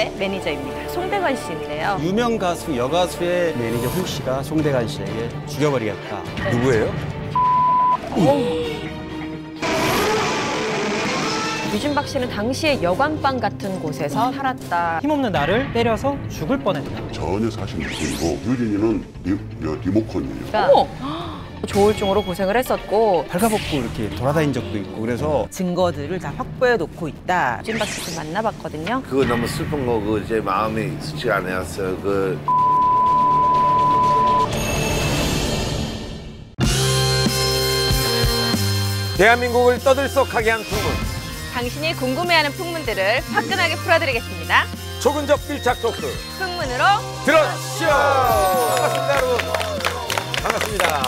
얼굴의 매니저입니다. 송대관 씨인데요. 유명 가수 여가수의 매니저 홍 씨가 송대관 씨에게 죽여버리겠다. 네. 누구예요? 유진박 씨는 당시에 여관방 같은 곳에서 살았다. 힘없는 나를 때려서 죽을 뻔했다. 전혀 사실 못이고 유진이는 리모컨이에요. 그러니까 조울증으로 고생을 했었고 발가벗고 이렇게 돌아다닌 적도 있고 그래서 증거들을 다 확보해 놓고 있다. 유진박 씨 만나봤거든요. 그거 너무 슬픈 거고 제 마음이 쉽지가 않았어요. 대한민국을 떠들썩하게 한 풍문. 당신이 궁금해하는 풍문들을 화끈하게 풀어드리겠습니다. 초근접 밀착 토크. 풍문으로 들어주시오. 반갑습니다, 여러분. 반갑습니다.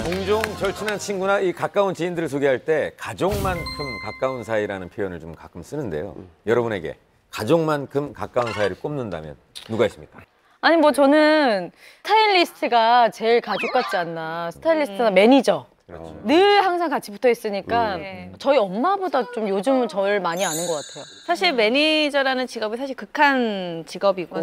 종종 절친한 친구나 이 가까운 지인들을 소개할 때 가족만큼 가까운 사이라는 표현을 좀 가끔 쓰는데요. 여러분에게 가족만큼 가까운 사이를 꼽는다면 누가 있습니까? 아니 뭐 저는 스타일리스트가 제일 가족 같지 않나. 스타일리스트나 매니저. 그렇죠. 늘 항상 같이 붙어 있으니까 네. 저희 엄마보다 좀 요즘은 저를 많이 아는 것 같아요. 사실 매니저라는 직업이 사실 극한 직업이고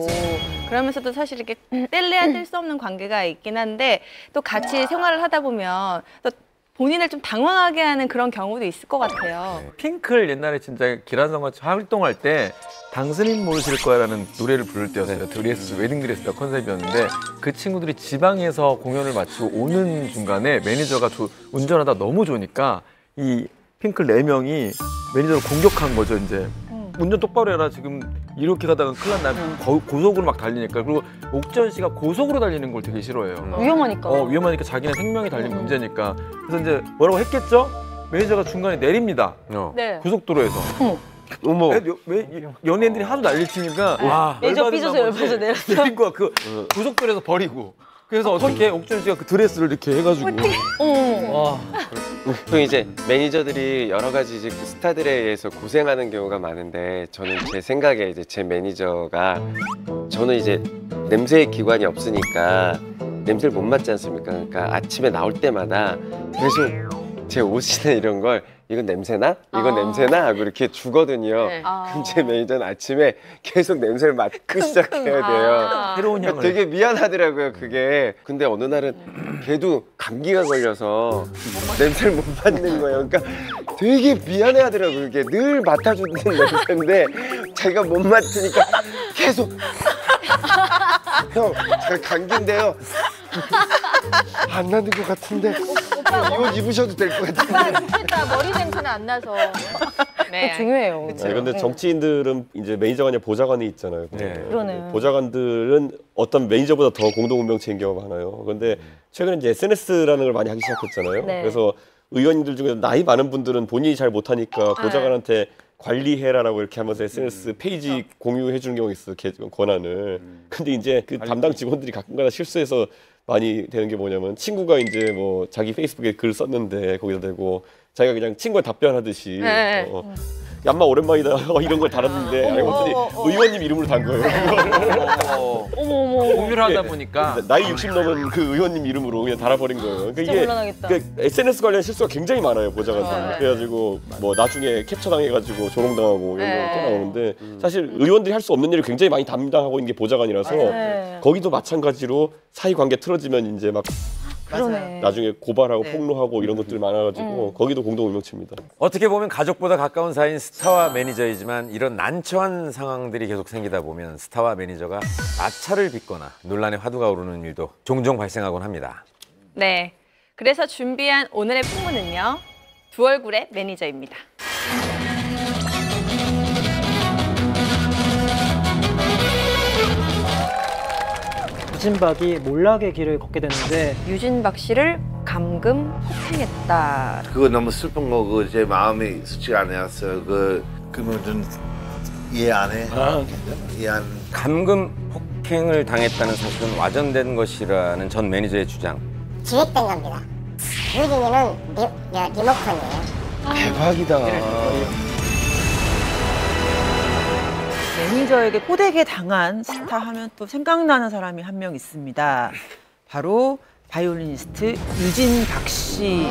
그러면서도 사실 이렇게 뗄래야 뗄 수 없는 관계가 있긴 한데 또 같이 생활을 하다 보면 또 본인을 좀 당황하게 하는 그런 경우도 있을 것 같아요. 핑클 옛날에 진짜 기란성같이 활동할 때 당신은 모르실 거야라는 노래를 부를 때였어요. 드레스, 웨딩드레스가 컨셉이었는데 그 친구들이 지방에서 공연을 마치고 오는 중간에 매니저가 운전하다 너무 좋으니까 이 핑클 4명이 매니저를 공격한 거죠. 이제 운전 똑바로 해라. 지금 이렇게 가다가 큰일 난다. 고속으로 막 달리니까. 그리고 옥전 씨가 고속으로 달리는 걸 되게 싫어해요. 위험하니까. 위험하니까 자기네 생명이 달린 문제니까. 그래서 이제 뭐라고 했겠죠? 매니저가 중간에 내립니다. 네. 고속도로에서. 어머. 연예인들이 하도 난리 치니까 와, 매니저 삐져서 열받아서 내렸어. 내린 거야. 그 고속도로에서 버리고. 그래서 어떻게 옥전 씨가 그 드레스를 이렇게 해가지고. 와. 보통 이제 매니저들이 여러 가지 이제 그 스타들에 의해서 고생하는 경우가 많은데 저는 제 생각에 이제 제 매니저가 저는 이제 냄새의 기관이 없으니까 냄새를 못 맡지 않습니까? 그러니까 아침에 나올 때마다 계속 제 옷이나 이런 걸 이건 냄새나? 이건 냄새나? 하고 이렇게 주거든요. 네. 그럼 제 매니저는 아침에 계속 냄새를 맡기 시작해야 돼요. 새로운 향을. 되게 미안하더라고요, 그게. 근데 어느 날은 걔도 감기가 걸려서 냄새를 못 맡는 거예요. 그러니까 되게 미안해 하더라고요. 이게 늘 맡아주는 냄새인데 자기가 못 맡으니까 계속 형, 제가 감기인데요. 안 나는 것 같은데 이 옷 입으셔도 될 것 같은데. 좋겠다. 머리 냄새는 안 나서. 네. 중요해요. 네, 근데 정치인들은 이제 매니저가 아니라 보좌관이 있잖아요. 네. 그러네. 보좌관들은 어떤 매니저보다 더 공동운명체인 경우가 많아요. 그런데 최근에 이제 SNS라는 걸 많이 하기 시작했잖아요. 네. 그래서 의원님들 중에 나이 많은 분들은 본인이 잘 못하니까 보좌관한테 관리해라라고 이렇게 하면서 SNS 페이지 공유해 주는 경우가 있어요. 권한을. 근데 이제 그 담당 직원들이 가끔가다 실수해서 많이 되는 게 뭐냐면 친구가 이제 뭐 자기 페이스북에 글 썼는데 거기다 대고 자기가 그냥 친구가 답변하듯이 네. 얌마 오랜만이다 이런 걸 달았는데 알고 봤더니 의원님 이름으로 단 거예요. 어머. 공유를 하다 보니까 나이 60 넘은 그 의원님 이름으로 그냥 달아버린 거예요. 그러니까 진짜 곤란하겠다. SNS 관련 실수가 굉장히 많아요, 보좌관들. 그래가지고 뭐 나중에 캡처 당해가지고 조롱당하고 이런 거 꽤 나오는데 사실 의원들이 할 수 없는 일을 굉장히 많이 담당하고 있는 게 보좌관이라서 거기도 마찬가지로 사이관계 틀어지면 이제 막 그러네. 나중에 고발하고 폭로하고 이런 것들이 많아가지고 거기도 공동운명체입니다. 어떻게 보면 가족보다 가까운 사이인 스타와 매니저이지만 이런 난처한 상황들이 계속 생기다 보면 스타와 매니저가 마찰을 빚거나 논란의 화두가 오르는 일도 종종 발생하곤 합니다. 네. 그래서 준비한 오늘의 풍문은요. 두 얼굴의 매니저입니다. 유진박이 몰락의 길을 걷게 되는데 유진박 씨를 감금 폭행했다. 그거 너무 슬픈 거고 제 마음이 쉽지가 않았어요. 그러면 좀 이해 안 해? 이해 안. 감금 폭행을 당했다는 사실은 와전된 것이라는 전 매니저의 주장. 기획된 겁니다. 유진이는 리모컨이에요. 대박이다. 매니저에게 호되게 당한 스타 하면 또 생각나는 사람이 한 명 있습니다. 바로 바이올리니스트 유진박 씨.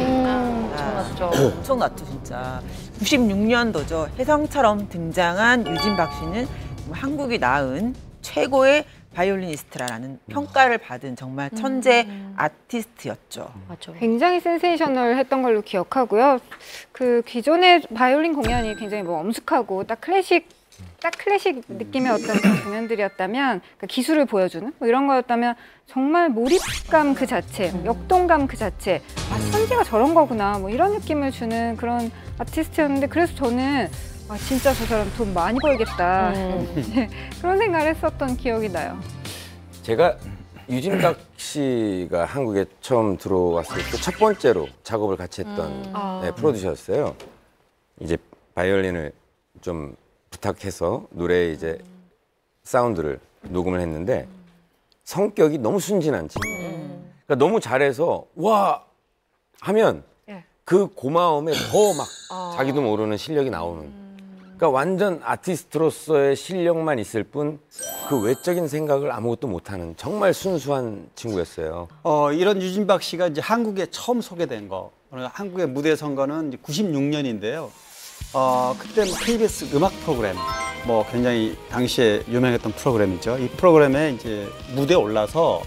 엄청났죠 진짜. 96년도죠. 혜성처럼 등장한 유진박 씨는 한국이 낳은 최고의 바이올리니스트라는 평가를 받은 정말 천재 아티스트였죠. 맞죠. 굉장히 센세이셔널했던 걸로 기억하고요. 그 기존의 바이올린 공연이 굉장히 뭐 엄숙하고 딱 클래식 느낌의 어떤 그런 공연들이었다면, 그러니까 기술을 보여주는 뭐 이런 거였다면 정말 몰입감 그 자체, 역동감 그 자체, 아 천재가 저런 거구나 뭐 이런 느낌을 주는 그런 아티스트였는데, 그래서 저는 아 진짜 저 사람 돈 많이 벌겠다 그런 생각을 했었던 기억이 나요. 제가 유진박 씨가 한국에 처음 들어왔을 때 첫 번째로 작업을 같이 했던 네, 프로듀서였어요. 이제 바이올린을 좀 부탁해서 노래 이제 사운드를 녹음을 했는데 성격이 너무 순진한 친구. 그러니까 너무 잘해서 와 하면 그 고마움에 더 막 자기도 모르는 실력이 나오는. 그러니까 완전 아티스트로서의 실력만 있을 뿐 그 외적인 생각을 아무것도 못하는 정말 순수한 친구였어요. 이런 유진박 씨가 이제 한국에 처음 소개된 거, 한국에 무대에 선 거는 96년인데요. 그때 뭐 KBS 음악 프로그램, 뭐 굉장히 당시에 유명했던 프로그램이죠. 이 프로그램에 이제 무대에 올라서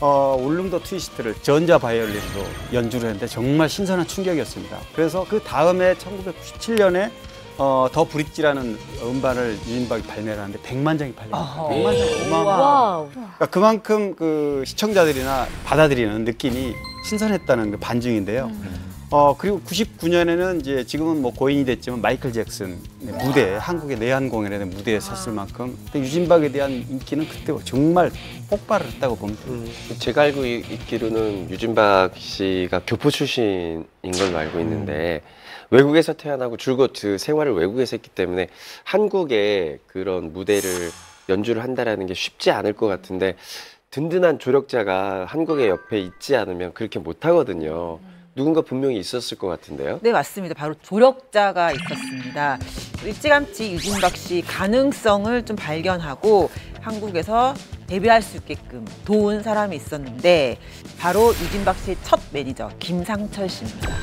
울릉도 트위스트를 전자 바이올린으로 연주를 했는데 정말 신선한 충격이었습니다. 그래서 그 다음에 1997년에 더 브릿지라는 음반을 유진박이 발매를 하는데 100만 장이 팔렸어요. 100만 장 어마어마해요. 그러니까 그만큼 그 시청자들이나 받아들이는 느낌이 신선했다는 그 반증인데요. 그리고 99년에는 이제 지금은 뭐 고인이 됐지만 마이클 잭슨 무대, 한국의 내한 공연에 무대에 섰을 만큼 유진박에 대한 인기는 그때 정말 폭발을 했다고 봅니다. 제가 알고 있기로는 유진박 씨가 교포 출신인 걸로 알고 있는데 외국에서 태어나고 줄곧 그 생활을 외국에서 했기 때문에 한국의 그런 무대를 연주를 한다라는 게 쉽지 않을 것 같은데 든든한 조력자가 한국의 옆에 있지 않으면 그렇게 못하거든요. 누군가 분명히 있었을 것 같은데요. 네, 맞습니다. 바로 조력자가 있었습니다. 일찌감치 유진박 씨 가능성을 좀 발견하고 한국에서 데뷔할 수 있게끔 도운 사람이 있었는데 바로 유진박 씨의 첫 매니저 김상철 씨입니다.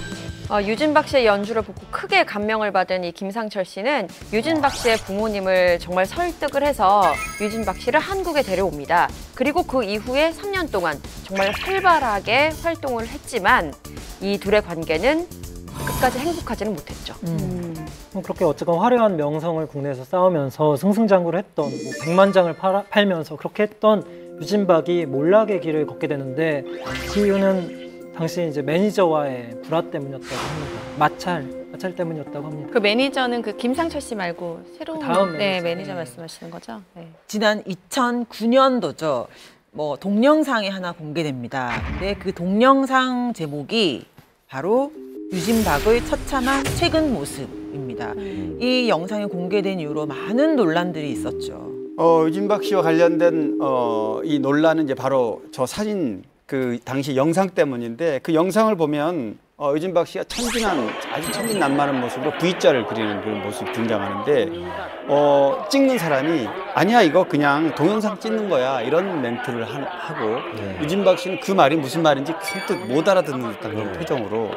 유진박 씨의 연주를 보고 크게 감명을 받은 이 김상철 씨는 유진박 씨의 부모님을 정말 설득을 해서 유진박 씨를 한국에 데려옵니다. 그리고 그 이후에 3년 동안 정말 활발하게 활동을 했지만 이 둘의 관계는 끝까지 행복하지는 못했죠. 그렇게 어쨌건 화려한 명성을 국내에서 쌓으면서 승승장구를 했던 뭐 100만 장을 팔면서 그렇게 했던 유진박이 몰락의 길을 걷게 되는데 그 이유는 당시 이제 매니저와의 불화 때문이었다고 합니다. 마찰 때문이었다고 합니다. 그 매니저는 그 김상철 씨 말고 새로운 다음 매니저 말씀하시는 거죠? 네. 지난 2009년도죠. 뭐 동영상이 하나 공개됩니다. 근데 그 동영상 제목이 바로 유진박의 처참한 최근 모습입니다. 이 영상이 공개된 이후로 많은 논란들이 있었죠. 유진박 씨와 관련된 이 논란은 이제 바로 저 사진 그 당시 영상 때문인데 그 영상을 보면 유진박 씨가 아주 천진난만한 모습으로 V자를 그리는 그런 모습이 등장하는데 찍는 사람이 아니야 이거 그냥 동영상 찍는 거야 이런 멘트를 하고 유진박 씨는 그 말이 무슨 말인지 선뜻 못 알아듣는 듯한 그런 표정으로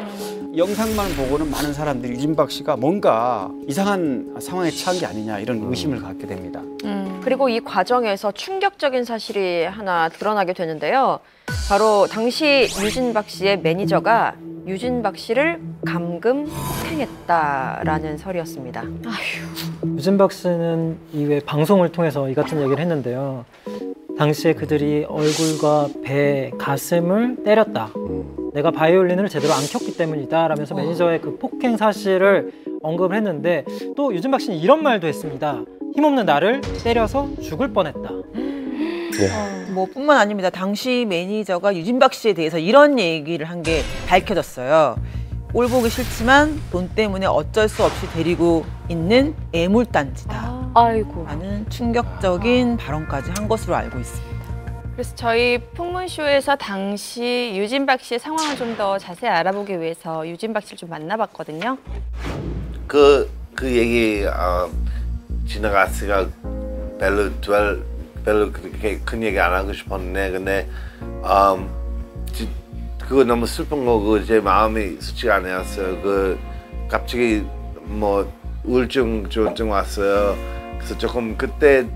영상만 보고는 많은 사람들이 유진박 씨가 뭔가 이상한 상황에 처한 게 아니냐 이런 의심을 갖게 됩니다. 그리고 이 과정에서 충격적인 사실이 하나 드러나게 되는데요. 바로 당시 유진박 씨의 매니저가 유진박 씨를 감금 폭행했다라는 설이었습니다. 유진박 씨는 이외 방송을 통해서 이 같은 얘기를 했는데요. 당시에 그들이 얼굴과 배, 가슴을 때렸다. 내가 바이올린을 제대로 안 켰기 때문이다 라면서 매니저의 그 폭행 사실을 언급을 했는데 또 유진박 씨는 이런 말도 했습니다. 힘없는 나를 때려서 죽을 뻔했다. 뭐 뿐만 아닙니다. 당시 매니저가 유진박 씨에 대해서 이런 얘기를 한 게 밝혀졌어요. 꼴 보기 싫지만 돈 때문에 어쩔 수 없이 데리고 있는 애물단지다. 아이고. 라는 충격적인 발언까지 한 것으로 알고 있습니다. 그래서 저희 풍문쇼에서 당시 유진박 씨의 상황을 좀 더 자세히 알아보기 위해서 유진박 씨를 좀 만나봤거든요. 그 얘기 지나갔으니까 별로 그렇게 큰 얘기 안 하고 싶었는데 근데 그거 너무 슬픈 거고 제 마음이 솔직히 안 해왔어요. 그 갑자기 뭐 우울증, 조울증 왔어요. 그래서 조금 그때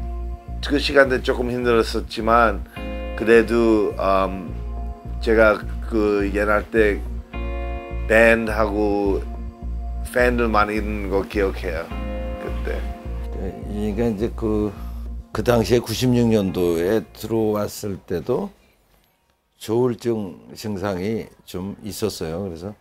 그 시간대 조금 힘들었었지만 그래도 제가 그 옛날 때 밴드하고 팬들 많이 있는 거 기억해요. 그때. 그러니까 이제 그 당시에 96년도에 들어왔을 때도 조울증 증상이 좀 있었어요. 그래서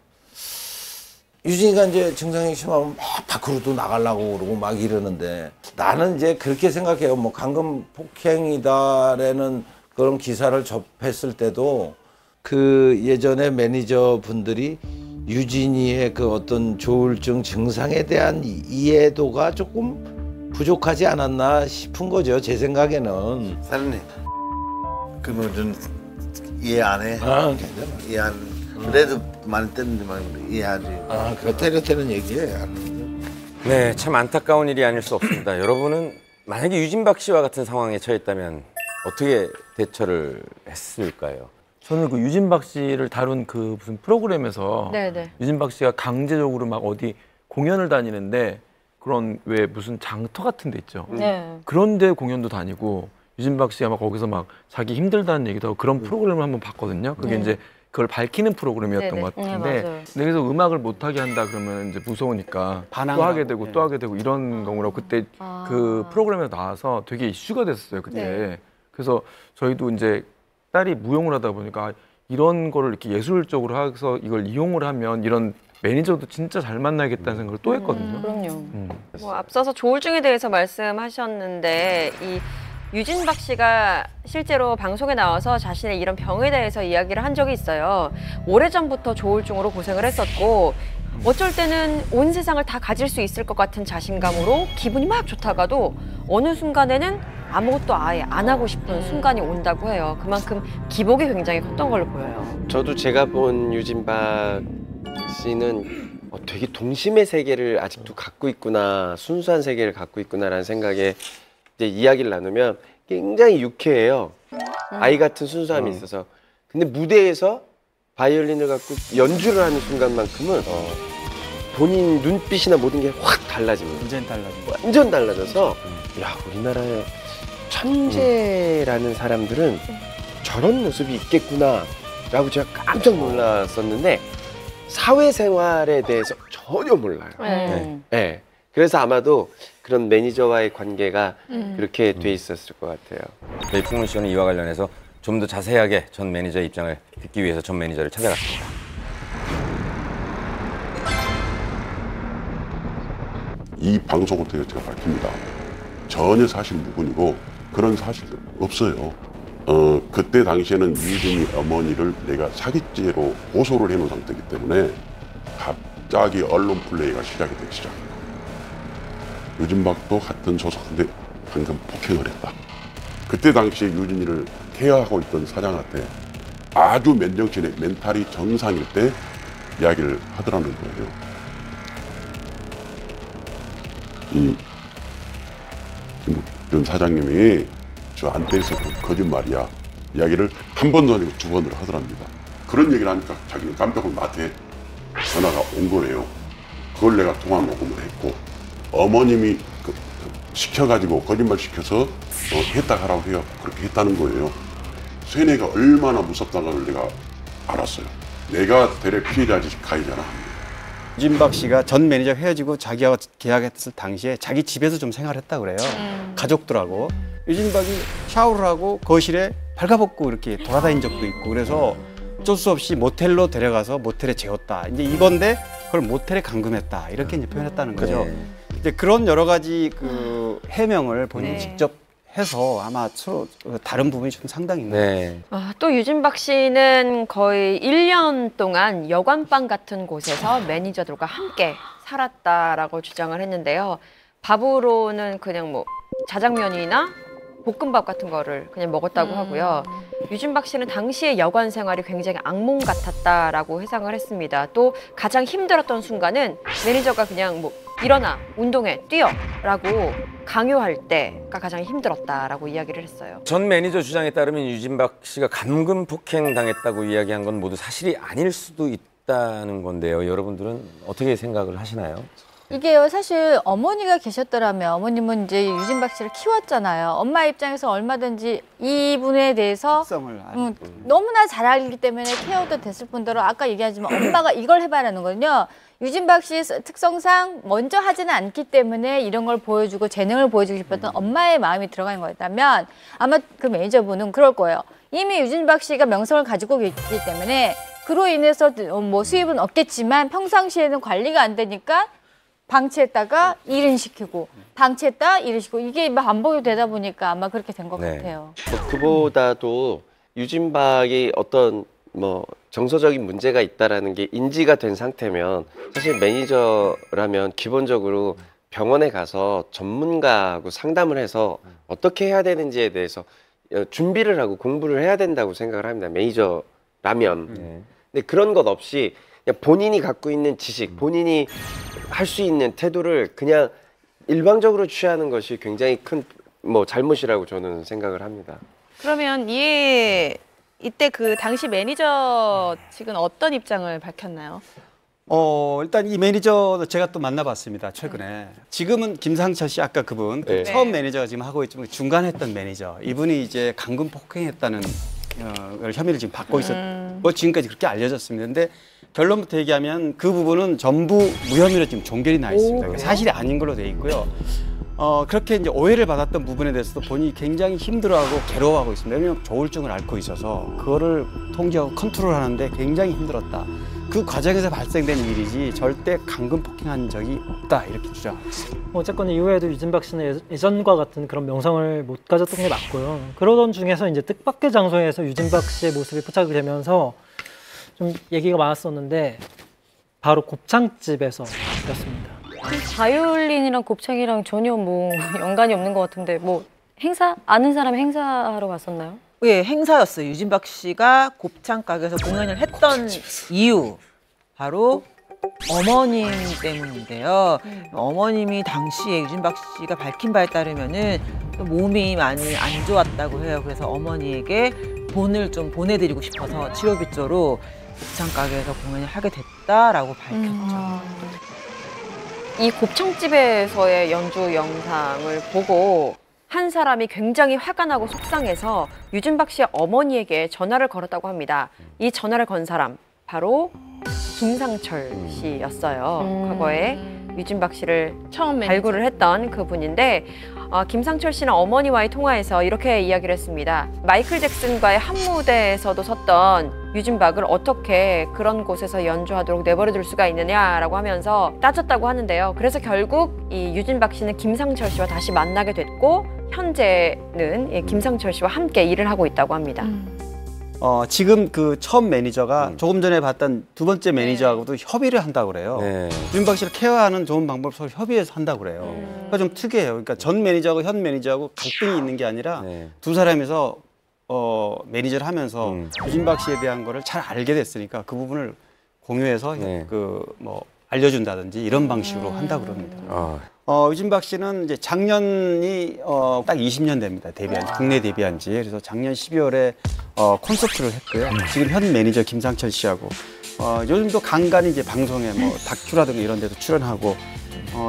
유진이가 이제 증상이 심하면 막 밖으로도 나가려고 그러고 막 이러는데 나는 이제 그렇게 생각해요. 뭐 강금 폭행이다라는 그런 기사를 접했을 때도 그 예전에 매니저 분들이 유진이의 그 어떤 조울증 증상에 대한 이해도가 조금 부족하지 않았나 싶은 거죠. 제 생각에는. 사장님, 그러면 좀 이해 안 해? 아, 괜찮아. 이해 안. 그래도 많이 때리지만 이해하지. 아, 그 때렸다는 얘기예요. 네, 참 안타까운 일이 아닐 수 없습니다. 여러분은 만약에 유진박 씨와 같은 상황에 처했다면 어떻게 대처를 했을까요? 저는 그 유진박 씨를 다룬 그 무슨 프로그램에서 네네. 유진박 씨가 강제적으로 막 어디 공연을 다니는데 그런 왜 무슨 장터 같은 데 있죠. 네. 그런 데 공연도 다니고 유진박 씨가 막 거기서 막 자기 힘들다는 얘기도 하고 그런 프로그램을 한번 봤거든요. 그게 이제 그걸 밝히는 프로그램이었던 네네. 것 같은데 네, 맞아요. 근데 그래서 음악을 못하게 한다 그러면 이제 무서우니까 또 하게 되고 또 하게 되고 이런 경우라고 그때 그 프로그램에 나와서 되게 이슈가 됐었어요. 그때. 네. 그래서 저희도 이제 딸이 무용을 하다 보니까 이런 거를 이렇게 예술적으로 해서 이걸 이용을 하면 이런 매니저도 진짜 잘 만나야겠다는 생각을 또 했거든요. 그럼요. 뭐 앞서서 조울증에 대해서 말씀하셨는데 이 유진박 씨가 실제로 방송에 나와서 자신의 이런 병에 대해서 이야기를 한 적이 있어요. 오래전부터 조울증으로 고생을 했었고 어쩔 때는 온 세상을 다 가질 수 있을 것 같은 자신감으로 기분이 막 좋다가도 어느 순간에는 아무것도 아예 안 하고 싶은 순간이 온다고 해요. 그만큼 기복이 굉장히 컸던 걸로 보여요. 저도 제가 본 유진박 씨는 되게 동심의 세계를 아직도 갖고 있구나, 순수한 세계를 갖고 있구나라는 생각에 이제 이야기를 나누면 굉장히 유쾌해요. 아이 같은 순수함이 있어서. 근데 무대에서 바이올린을 갖고 연주를 하는 순간만큼은 본인 눈빛이나 모든 게 확 달라집니다. 완전 달라집니다. 완전 달라져서 야, 우리나라의 천재라는 사람들은 저런 모습이 있겠구나라고 제가 깜짝 놀랐었는데 사회생활에 대해서 전혀 몰라요. 네. 그래서 아마도 그런 매니저와의 관계가 그렇게 돼 있었을 것 같아요. 저희 풍문쇼는 이와 관련해서 좀 더 자세하게 전 매니저의 입장을 듣기 위해서 전 매니저를 찾아갔습니다. 이 방송을 통해 제가 밝힙니다. 전혀 사실 무근이고 그런 사실 없어요. 그때 당시에는 유진이 어머니를 내가 사기죄로 고소를 해놓은 상태이기 때문에 갑자기 언론 플레이가 시작이 되기 시작해요. 유진박도 같은 소속인데 방금 폭행을 했다. 그때 당시에 유진이를 케어하고 있던 사장한테 아주 맨정신에 멘탈이 정상일 때 이야기를 하더라는 거예요. 김 사장님이 저한테 있어서 거짓말이야. 이야기를 한 번도 아니고 두 번을 하더랍니다. 그런 얘기를 하니까 자기는 깜짝 나한테 전화가 온 거예요. 그걸 내가 통화 녹음을 했고 어머님이 시켜가지고 거짓말 시켜서 했다 하라고 해요. 그렇게 했다는 거예요. 세뇌가 얼마나 무섭다는 걸 내가 알았어요. 내가 대래 피해자지 가해자나. 유진박 씨가 전 매니저 헤어지고 자기하고 계약했을 당시에 자기 집에서 좀 생활했다 그래요. 가족들하고. 유진박이 샤워를 하고 거실에 발가벗고 이렇게 돌아다닌 적도 있고 그래서 어쩔 수 없이 모텔로 데려가서 모텔에 재웠다. 이제 이건데 그걸 모텔에 감금했다. 이렇게 이제 표현했다는 거죠. 네. 이제 그런 여러 가지 그 해명을 본인이 직접 해서 아마 서로 다른 부분이 좀 상당히 있는 것 같아요. 또 유진박 씨는 거의 1년 동안 여관방 같은 곳에서 매니저들과 함께 살았다라고 주장을 했는데요. 밥으로는 그냥 뭐 자장면이나 볶음밥 같은 거를 그냥 먹었다고 하고요. 유진박 씨는 당시의 여관 생활이 굉장히 악몽 같았다라고 해상을 했습니다. 또 가장 힘들었던 순간은 매니저가 그냥 뭐 일어나, 운동해, 뛰어라고 강요할 때가 가장 힘들었다라고 이야기를 했어요. 전 매니저 주장에 따르면 유진박 씨가 감금 폭행 당했다고 이야기한 건 모두 사실이 아닐 수도 있다는 건데요. 여러분들은 어떻게 생각을 하시나요? 이게요, 사실 어머니가 계셨더라면 어머님은 이제 유진박 씨를 키웠잖아요. 엄마 입장에서 얼마든지 이분에 대해서 너무나 잘 알기 때문에 케어도 됐을 뿐더러 아까 얘기하지만 엄마가 이걸 해봐라는 거는요. 유진박 씨의 특성상 먼저 하지는 않기 때문에 이런 걸 보여주고 재능을 보여주고 싶었던 엄마의 마음이 들어간 거였다면 아마 그 매니저분은 그럴 거예요. 이미 유진박 씨가 명성을 가지고 있기 때문에 그로 인해서 뭐 수입은 없겠지만 평상시에는 관리가 안 되니까 방치했다가 일은 시키고 방치했다 일을 시키고 이게 반복이 되다 보니까 아마 그렇게 된 것 같아요. 그보다도 유진박이 어떤 뭐 정서적인 문제가 있다라는 게 인지가 된 상태면 사실 매니저라면 기본적으로 병원에 가서 전문가하고 상담을 해서 어떻게 해야 되는지에 대해서 준비를 하고 공부를 해야 된다고 생각을 합니다. 매니저라면. 근데 그런 것 없이 그냥 본인이 갖고 있는 지식, 본인이 할 수 있는 태도를 그냥 일방적으로 취하는 것이 굉장히 큰 뭐 잘못이라고 저는 생각을 합니다. 그러면 이때 그 당시 매니저 측은 어떤 입장을 밝혔나요? 일단 이 매니저 제가 또 만나봤습니다, 최근에. 지금은 김상철 씨, 아까 그분, 네. 처음 매니저가 지금 하고 있지만 중간에 했던 매니저. 이분이 이제 강금 폭행했다는 혐의를 지금 받고 있었고 지금까지 그렇게 알려졌습니다. 근데 결론부터 얘기하면 그 부분은 전부 무혐의로 지금 종결이 나 있습니다. 사실이 아닌 걸로 돼 있고요. 그렇게 이제 오해를 받았던 부분에 대해서도 본인이 굉장히 힘들어하고 괴로워하고 있습니다. 왜냐하면 조울증을 앓고 있어서 그거를 통제하고 컨트롤하는데 굉장히 힘들었다. 그 과정에서 발생된 일이지 절대 강금 폭행한 적이 없다 이렇게 주장하고 있습니다. 어쨌건 이후에도 유진박 씨는 예전과 같은 그런 명성을 못 가졌던 게 맞고요. 그러던 중에서 이제 뜻밖의 장소에서 유진박 씨의 모습이 포착이 되면서 좀 얘기가 많았었는데 바로 곱창집에서였습니다. 바이올린이랑 곱창이랑 전혀 뭐 연관이 없는 것 같은데 뭐 행사 아는 사람이 행사하러 갔었나요? 예, 행사였어요. 유진박 씨가 곱창 가게에서 공연을 했던 이유 바로 어머님 때문인데요. 어머님이 당시에 유진박 씨가 밝힌 바에 따르면은 몸이 많이 안 좋았다고 해요. 그래서 어머니에게 돈을 좀 보내드리고 싶어서 치료비조로 곱창 가게에서 공연을 하게 됐다라고 밝혔죠. 이 곱창집에서의 연주 영상을 보고 한 사람이 굉장히 화가 나고 속상해서 유진박 씨의 어머니에게 전화를 걸었다고 합니다. 이 전화를 건 사람 바로 김상철 씨였어요. 과거에 유진박 씨를 처음 발굴을 했던 그분인데 김상철 씨는 어머니와의 통화에서 이렇게 이야기를 했습니다. 마이클 잭슨과의 한 무대에서도 섰던 유진박을 어떻게 그런 곳에서 연주하도록 내버려둘 수가 있느냐라고 하면서 따졌다고 하는데요. 그래서 결국 이 유진박 씨는 김상철 씨와 다시 만나게 됐고 현재는 김상철 씨와 함께 일을 하고 있다고 합니다. 지금 그 처음 매니저가 조금 전에 봤던 두 번째 매니저하고도 협의를 한다고 그래요. 유진박 씨를 케어하는 좋은 방법을 서로 협의해서 한다고 그래요. 그러니까 좀 특이해요. 그러니까 전 매니저하고 현 매니저하고 갈등이 있는 게 아니라 두 사람이서 매니저를 하면서 유진박 씨에 대한 거를 잘 알게 됐으니까 그 부분을 공유해서 그 뭐 알려준다든지 이런 방식으로 한다고 그럽니다. 유진박 씨는 이제 작년이 딱 20년 됩니다. 국내 데뷔한 지. 그래서 작년 12월에 콘서트를 했고요. 지금 현 매니저 김상철 씨하고 요즘도 간간히 이제 방송에 뭐 다큐라든가 이런 데도 출연하고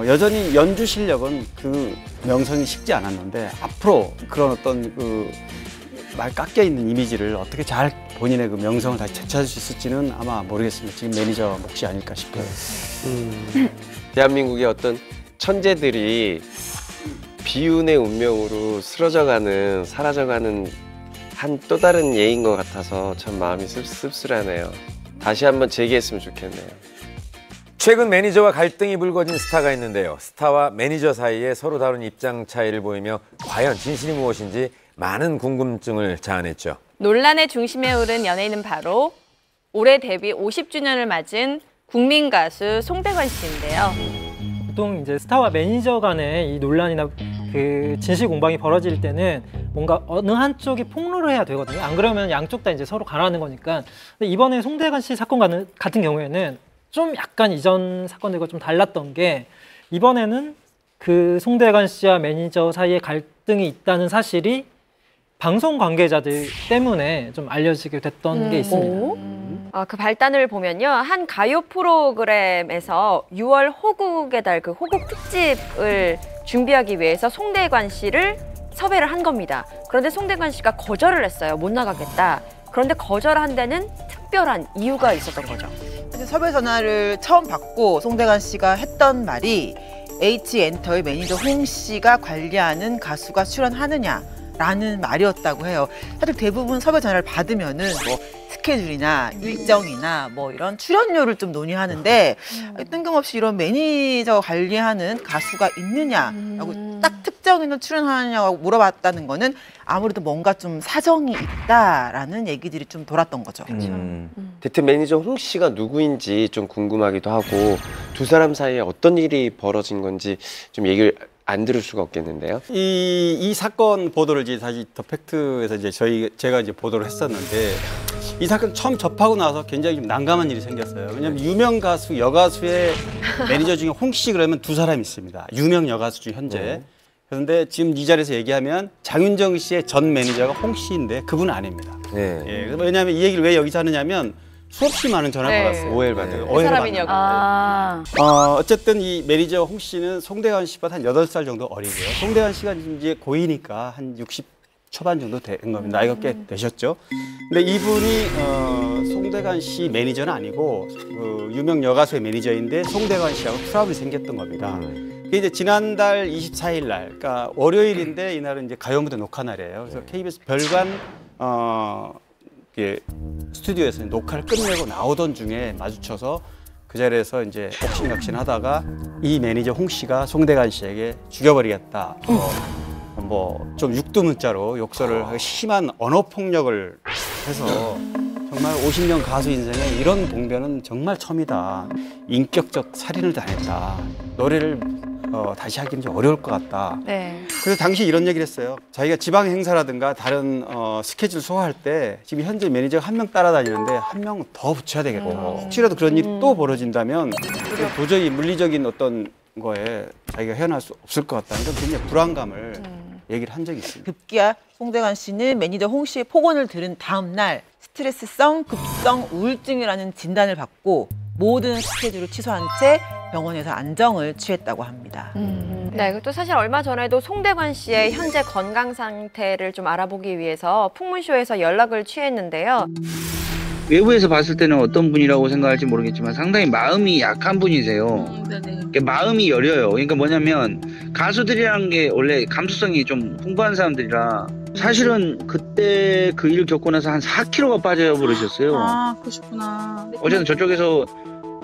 여전히 연주 실력은 그 명성이 식지 않았는데 앞으로 그런 어떤 그 말 깎여 있는 이미지를 어떻게 잘 본인의 그 명성을 다시 되찾을 수 있을지는 아마 모르겠습니다. 지금 매니저 몫이 아닐까 싶어요. 대한민국의 어떤 천재들이 비운의 운명으로 쓰러져가는, 사라져가는 한 또 다른 예인 것 같아서 참 마음이 씁쓸하네요. 다시 한번 재기했으면 좋겠네요. 최근 매니저와 갈등이 불거진 스타가 있는데요. 스타와 매니저 사이에 서로 다른 입장 차이를 보이며 과연 진실이 무엇인지 많은 궁금증을 자아냈죠. 논란의 중심에 오른 연예인은 바로 올해 데뷔 50주년을 맞은 국민 가수 송대관 씨인데요. 보통 이제 스타와 매니저 간의 이 논란이나 그 진실 공방이 벌어질 때는 뭔가 어느 한쪽이 폭로를 해야 되거든요. 안 그러면 양쪽 다 이제 서로 가라앉는 거니까. 근데 이번에 송대관 씨 사건 같은 경우에는 좀 약간 이전 사건들과 좀 달랐던 게 이번에는 그 송대관 씨와 매니저 사이에 갈등이 있다는 사실이 방송 관계자들 때문에 좀 알려지게 됐던 게 있습니다. 그 발단을 보면요. 한 가요 프로그램에서 6월 호국의 달 그 호국 특집을 준비하기 위해서 송대관 씨를 섭외를 한 겁니다. 그런데 송대관 씨가 거절을 했어요. 못 나가겠다. 그런데 거절한 데는 특별한 이유가 있었던 거죠. 섭외 전화를 처음 받고 송대관 씨가 했던 말이 H엔터의 매니저 홍 씨가 관리하는 가수가 출연하느냐라는 말이었다고 해요. 사실 대부분 섭외 전화를 받으면은 뭐 스케줄이나 일정이나 뭐 이런 출연료를 좀 논의하는데 뜬금없이 이런 매니저 관리하는 가수가 있느냐라고 딱 특정인은 출연하느냐고 물어봤다는 거는 아무래도 뭔가 좀 사정이 있다라는 얘기들이 좀 돌았던 거죠. 대체 매니저 홍 씨가 누구인지 좀 궁금하기도 하고 두 사람 사이에 어떤 일이 벌어진 건지 좀 얘기를 안 들을 수가 없겠는데요. 이 사건 보도를 이제 사실 더 팩트에서 이제 제가 이제 보도를 했었는데 이 사건 처음 접하고 나서 굉장히 좀 난감한 일이 생겼어요. 왜냐하면 유명 가수, 여가수의 매니저 중에 홍 씨 그러면 두 사람이 있습니다. 유명 여가수 중 현재. 그런데 지금 이 자리에서 얘기하면 장윤정 씨의 전 매니저가 홍 씨인데 그분은 아닙니다. 네. 예, 왜냐하면 이 얘기를 왜 여기서 하느냐면 수없이 많은 전화를 받았어요. 오해를 받아요. 그 사람이냐고. 어쨌든 이 매니저 홍 씨는 송대관 씨보다 한 8살 정도 어리고요. 송대관 씨가 이제 고이니까 한 60 초반 정도 된 겁니다. 나이가 꽤 되셨죠. 근데 이분이 송대관 씨 매니저는 아니고 유명 여가수의 매니저인데 송대관 씨하고 트러블이 생겼던 겁니다. 그게 이제 지난달 24일 날, 그러니까 월요일인데 이날은 이제 가요무대 녹화 날이에요. 그래서 KBS 별관 스튜디오에서 녹화를 끝내고 나오던 중에 마주쳐서 그 자리에서 이제 옥신각신하다가 이 매니저 홍 씨가 송대관 씨에게 죽여버리겠다. 뭐 좀 육두문자로 욕설을 하고 심한 언어 폭력을 해서 정말 50년 가수 인생에 이런 봉변은 정말 처음이다. 인격적 살인을 당했다. 노래를 다시 하기는 좀 어려울 것 같다. 네. 그래서 당시 이런 얘기를 했어요. 자기가 지방 행사라든가 다른 스케줄 소화할 때 지금 현재 매니저가 한 명 따라다니는데 한 명 더 붙여야 되겠고 혹시라도 그런 일이 또 벌어진다면 도저히 물리적인 어떤 거에 자기가 헤어날 수 없을 것 같다는 그런 굉장히 불안감을 얘기를 한 적이 있습니다. 급기야 송대관 씨는 매니저 홍 씨의 폭언을 들은 다음 날 스트레스성 급성 우울증이라는 진단을 받고 모든 스케줄을 취소한 채 병원에서 안정을 취했다고 합니다. 네, 그리고 또 사실 얼마 전에도 송대관 씨의 현재 건강 상태를 좀 알아보기 위해서 풍문쇼에서 연락을 취했는데요. 외부에서 봤을 때는 어떤 분이라고 생각할지 모르겠지만 상당히 마음이 약한 분이세요. 그러니까 마음이 여려요. 그러니까 뭐냐면 가수들이라는 게 원래 감수성이 좀 풍부한 사람들이라 사실은 그때 그 일을 겪고 나서 한 4kg가 빠져버리셨어요. 아, 그러셨구나. 어쨌든 저쪽에서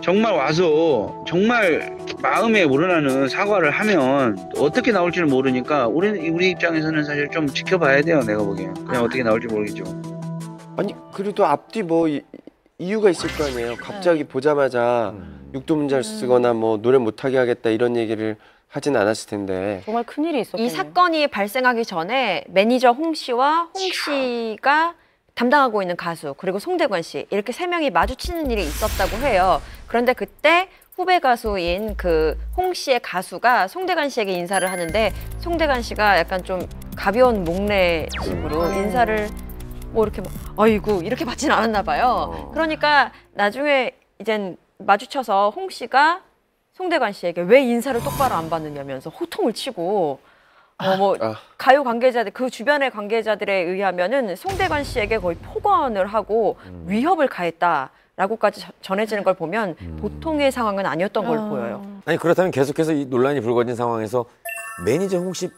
정말 와서 정말 마음에 우러나는 사과를 하면 어떻게 나올지는 모르니까 우리 입장에서는 사실 좀 지켜봐야 돼요. 내가 보기엔. 그냥 어떻게 나올지 모르겠죠. 아니 그래도 앞뒤 뭐 이유가 있을 거 아니에요. 갑자기 보자마자 육두문자를 쓰거나 뭐 노래 못하게 하겠다 이런 얘기를 하진 않았을 텐데. 정말 큰일이 있었겠네요. 이 사건이 발생하기 전에 매니저 홍 씨와 홍 씨가 담당하고 있는 가수 그리고 송대관 씨 이렇게 세 명이 마주치는 일이 있었다고 해요. 그런데 그때 후배 가수인 그 홍 씨의 가수가 송대관 씨에게 인사를 하는데 송대관 씨가 약간 좀 가벼운 목례식으로 인사를 뭐 이렇게 막 아이고 이렇게 받지는 않았나 봐요. 그러니까 나중에 이젠 마주쳐서 홍 씨가 송대관 씨에게 왜 인사를 똑바로 안 받느냐면서 호통을 치고 가요 관계자들 그 주변의 관계자들에 의하면은 송대관 씨에게 거의 폭언을 하고 위협을 가했다라고까지 전해지는 걸 보면 보통의 상황은 아니었던 걸 보여요. 아니 그렇다면 계속해서 이 논란이 불거진 상황에서 매니저 홍 씨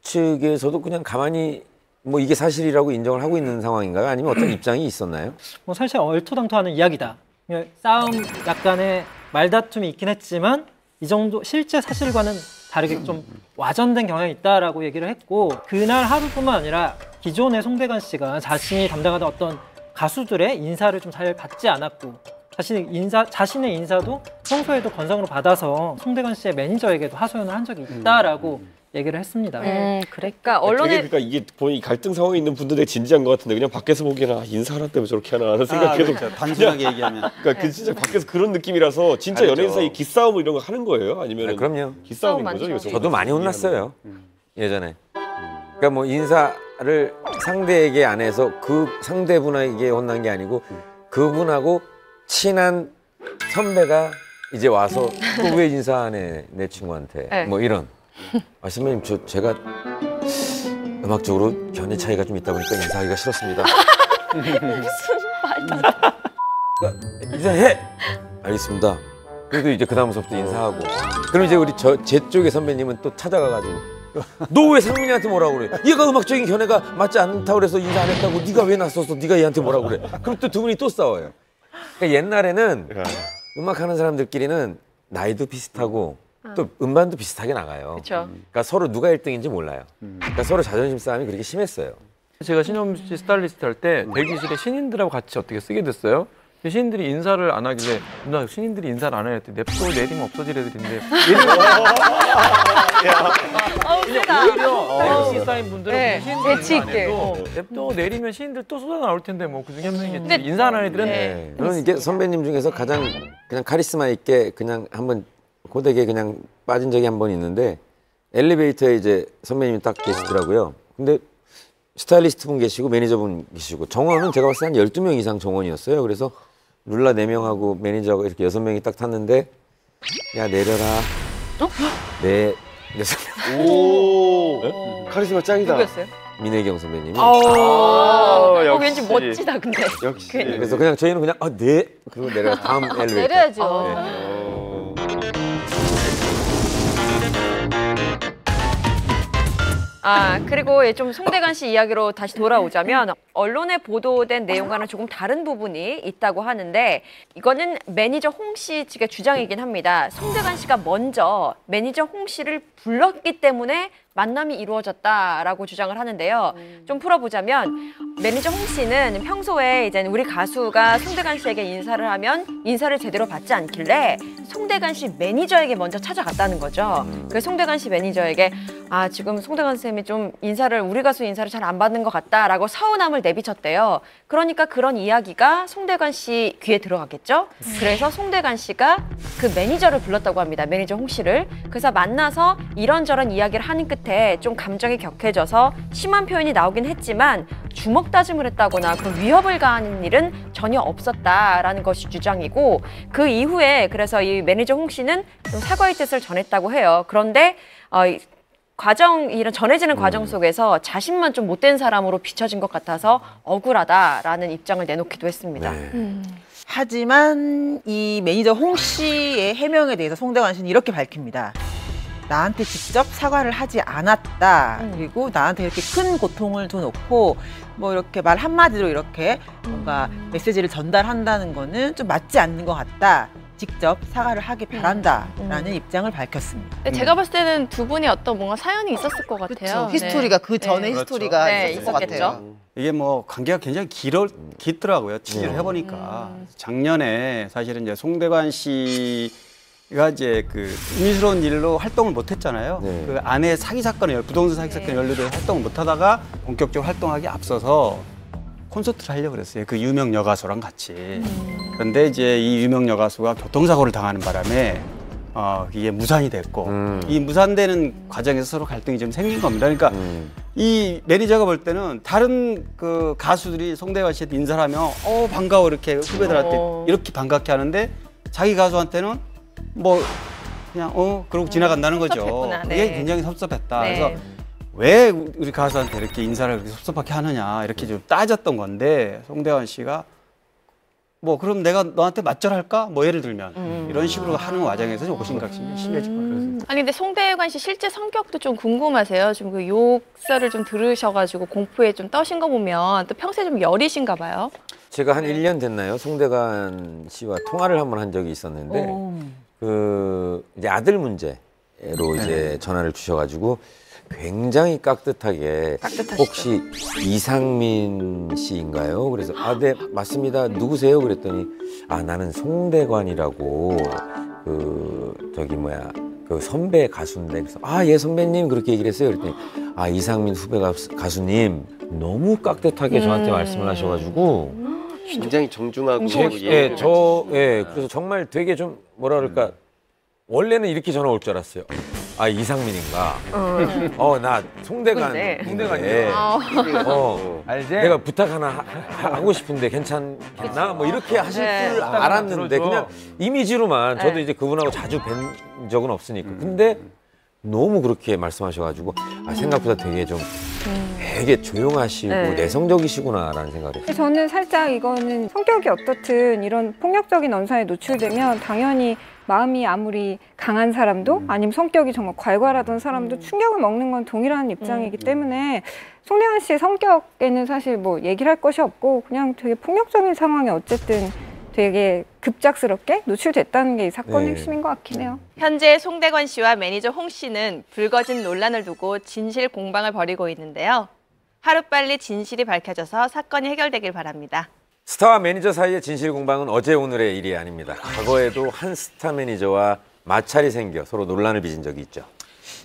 측에서도 그냥 가만히 뭐 이게 사실이라고 인정을 하고 있는 상황인가요? 아니면 어떤 입장이 있었나요? 뭐 사실 얼토당토하는 이야기다. 싸움 약간의 말다툼이 있긴 했지만 이 정도 실제 사실과는 다르게 좀 와전된 경향이 있다라고 얘기를 했고 그날 하루뿐만 아니라 기존의 송대관 씨가 자신이 담당하던 어떤 가수들의 인사를 좀 잘 받지 않았고 자신의 인사도 평소에도 건성으로 받아서 송대관 씨의 매니저에게도 하소연을 한 적이 있다라고 얘기를 했습니다. 그러니까 언론에 그러니까 이게 본인 갈등 상황에 있는 분들의 진지한 것 같은데 그냥 밖에서 보기에는 인사하라 때문에 저렇게 하나 하는 생각해도 그렇죠. 단순하게 얘기하면 그러니까 그 진짜 밖에서 그런 느낌이라서 진짜 연예인 사이 기싸움을 이런 거 하는 거예요? 아니면 그럼요. 기싸움인 거죠? 이거 저도 많이 혼났어요. 예전에. 그러니까 뭐 인사를 상대에게 안 해서 그 상대분에게 혼난 게 아니고 그분하고 친한 선배가 이제 와서 또 왜 인사 안 해 내 친구한테 네. 뭐 이런. 선배님 제가 음악적으로 견해 차이가 좀 있다 보니까 인사하기가 싫었습니다. 무슨 말이야. 인사해. 알겠습니다. 그래도 이제 그 다음부터 인사하고. 그럼 이제 제 쪽의 선배님은 또 찾아가가지고 너 왜 상민이한테 뭐라고 그래? 얘가 음악적인 견해가 맞지 않다고 그래서 인사 안 했다고 네가 왜 나섰어? 네가 얘한테 뭐라고 그래? 그럼 또 두 분이 또 싸워요. 그러니까 옛날에는 음악하는 사람들끼리는 나이도 비슷하고 또 음반도 비슷하게 나가요. 그렇죠. 그러니까 서로 누가 1등인지 몰라요. 그러니까 서로 자존심 싸움이 그렇게 심했어요. 제가 신현무 씨 스타일리스트 할 때 대기실에 신인들하고 같이 어떻게 쓰게 됐어요. 신인들이 인사를 안 하길래 누나 신인들이 인사를 안 해야지 냅둬 내리면 없어질 애들인데 오히려 MC 쌓인 분들은 신인들이 안 해도 냅둬 내리면 신인들 또 쏟아 나올 텐데 뭐 그중에 한 명이겠지. 인사 안 하는 애들은 저는 이게 선배님 중에서 가장 그냥 카리스마 있게 그냥 한번 고되게 그냥 빠진 적이 한 번 있는데 엘리베이터에 이제 선배님이 딱 계시더라고요. 근데 스타일리스트 분 계시고 매니저 분 계시고 정원은 제가 봤을 때 한 12명 이상 정원이었어요. 그래서 룰라 4명하고 매니저가 이렇게 6명이 딱 탔는데 야 내려라. 네. 6명. 오. 카리스마 짱이다. 누구였어요? 민혜경 선배님이. 왠지 멋지다 근데. 역시. 그래서 그냥 저희는 그냥 네. 그리고 내려가 다음 엘리베이터. 내려야죠. 그리고 좀 송대관 씨 이야기로 다시 돌아오자면 언론에 보도된 내용과는 조금 다른 부분이 있다고 하는데 이거는 매니저 홍 씨 측의 주장이긴 합니다. 송대관 씨가 먼저 매니저 홍 씨를 불렀기 때문에 만남이 이루어졌다라고 주장을 하는데요. 좀 풀어보자면 매니저 홍 씨는 평소에 이제 우리 가수가 송대관 씨에게 인사를 하면 인사를 제대로 받지 않길래 송대관 씨 매니저에게 먼저 찾아갔다는 거죠. 그래서 송대관 씨 매니저에게 지금 송대관 쌤이 좀 우리 가수 인사를 잘 안 받는 것 같다라고 서운함을 내비쳤대요. 그러니까 그런 이야기가 송대관 씨 귀에 들어갔겠죠. 그래서 송대관 씨가 그 매니저를 불렀다고 합니다. 매니저 홍 씨를. 그래서 만나서 이런저런 이야기를 하는 끝에 좀 감정이 격해져서 심한 표현이 나오긴 했지만 주먹 다짐을 했다거나 그 위협을 가하는 일은 전혀 없었다라는 것이 주장이고 그 이후에 그래서 이 매니저 홍 씨는 좀 사과의 뜻을 전했다고 해요. 그런데 이런 전해지는 과정 속에서 자신만 좀 못된 사람으로 비춰진 것 같아서 억울하다라는 입장을 내놓기도 했습니다. 하지만 이 매니저 홍 씨의 해명에 대해서 송대관 씨는 이렇게 밝힙니다. 나한테 직접 사과를 하지 않았다. 그리고 나한테 이렇게 큰 고통을 줘놓고 뭐 이렇게 말 한마디로 이렇게 뭔가 메시지를 전달한다는 거는 좀 맞지 않는 것 같다. 직접 사과를 하기 바란다라는 입장을 밝혔습니다. 근데 제가 봤을 때는 두 분이 어떤 뭔가 사연이 있었을 것 같아요. 히스토리가 그 전에 그렇죠. 히스토리가 있었을 것 있었겠죠. 같아요. 이게 뭐 관계가 굉장히 깊더라고요. 취재를 해보니까 작년에 사실은 이제 송대관 씨가 이제 그 의미스러운 일로 활동을 못했잖아요. 그 아내 사기 사건에 부동산 사기 사건에 연루돼서 활동을 못하다가 본격적으로 활동하기 앞서서 콘서트를 하려고 그랬어요. 그 유명 여가수랑 같이. 그런데 이제 이 유명 여가수가 교통사고를 당하는 바람에 이게 무산이 됐고 이 무산되는 과정에서 서로 갈등이 좀 생긴 겁니다. 그러니까 이 매니저가 볼 때는 다른 그 가수들이 송대관 씨한테 인사를 하면 반가워 이렇게 후배들한테 이렇게 반갑게 하는데 자기 가수한테는 뭐 그냥 그러고 지나간다는 거죠. 섭섭했구나. 그게 네. 굉장히 섭섭했다. 네. 그래서 왜 우리 가수한테 이렇게 인사를 그렇게 섭섭하게 하느냐 이렇게 좀 따졌던 송대관 씨가 뭐 그럼 내가 너한테 맞절할까? 뭐 예를 들면 이런 식으로 하는 과정에서 좀 오심각심이 심해지고 그래서. 아니 근데 송대관 씨 실제 성격도 좀 궁금하세요. 좀 그 욕설을 좀 들으셔가지고 공포에 좀 떠신 거 보면 또 평소에 좀 여리신가 봐요. 제가 한 1년 됐나요? 송대관 씨와 통화를 한번 한 적이 있었는데 그 이제 아들 문제로 이제 전화를 주셔가지고 굉장히 깍듯하게 혹시 이상민 씨인가요? 그래서 네 맞습니다. 누구세요? 그랬더니 나는 송대관이라고 그 그 선배 가수인데 그래서 예 선배님 그렇게 얘기를 했어요. 그랬더니 이상민 후배 가수님 너무 깍듯하게 저한테 말씀을 하셔가지고 굉장히 정중하고 그래서 정말 되게 좀 뭐라 그럴까 원래는 이렇게 전화 올 줄 알았어요. 이상민인가? 나 송대관인데 알지? 내가 부탁 하나 하고 싶은데 괜찮나? 뭐 이렇게 하실 줄 알았는데 그냥 이미지로만 저도 이제 그분하고 자주 뵌 적은 없으니까 근데 너무 그렇게 말씀하셔가지고 생각보다 되게 좀 되게 조용하시고 내성적이시구나라는 생각을 했어요. 저는 살짝 이거는 성격이 어떻든 이런 폭력적인 언사에 노출되면 당연히 마음이 아무리 강한 사람도 아니면 성격이 정말 괄괄하던 사람도 충격을 먹는 건 동일한 입장이기 때문에 송대관 씨의 성격에는 사실 뭐 얘기를 할 것이 없고 그냥 되게 폭력적인 상황에 어쨌든 되게 급작스럽게 노출됐다는 게 이 사건의 핵심인 것 같긴 해요. 현재 송대관 씨와 매니저 홍 씨는 불거진 논란을 두고 진실 공방을 벌이고 있는데요. 하루빨리 진실이 밝혀져서 사건이 해결되길 바랍니다. 스타와 매니저 사이의 진실 공방은 어제 오늘의 일이 아닙니다. 과거에도 한 스타 매니저와 마찰이 생겨 서로 논란을 빚은 적이 있죠.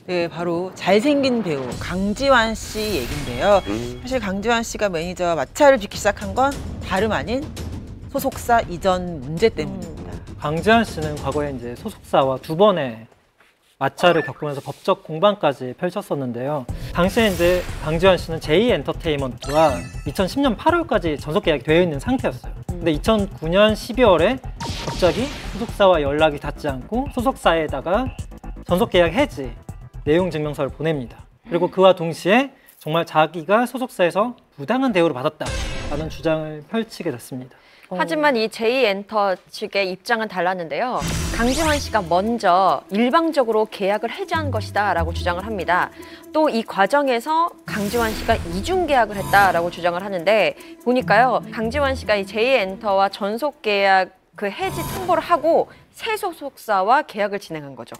네, 바로 잘생긴 배우 강지환 씨 얘긴데요. 사실 강지환 씨가 매니저와 마찰을 빚기 시작한 건 다름 아닌 소속사 이전 문제 때문입니다. 강지환 씨는 과거에 이제 소속사와 2번의 마찰을 겪으면서 법적 공방까지 펼쳤었는데요. 당시에 이제 강지환 씨는 J엔터테인먼트와 2010년 8월까지 전속 계약이 되어 있는 상태였어요. 근데 2009년 12월에 갑자기 소속사와 연락이 닿지 않고 소속사에다가 전속 계약 해지 내용 증명서를 보냅니다. 그리고 그와 동시에 정말 자기가 소속사에서 부당한 대우를 받았다라는 주장을 펼치게 됐습니다. 하지만 이 J엔터 측의 입장은 달랐는데요. 강지환 씨가 먼저 일방적으로 계약을 해지한 것이다 라고 주장을 합니다. 또 이 과정에서 강지환 씨가 이중 계약을 했다라고 주장을 하는데 보니까요. 강지환 씨가 이 J엔터와 전속 계약 그 해지 통보를 하고 새 소속사와 계약을 진행한 거죠.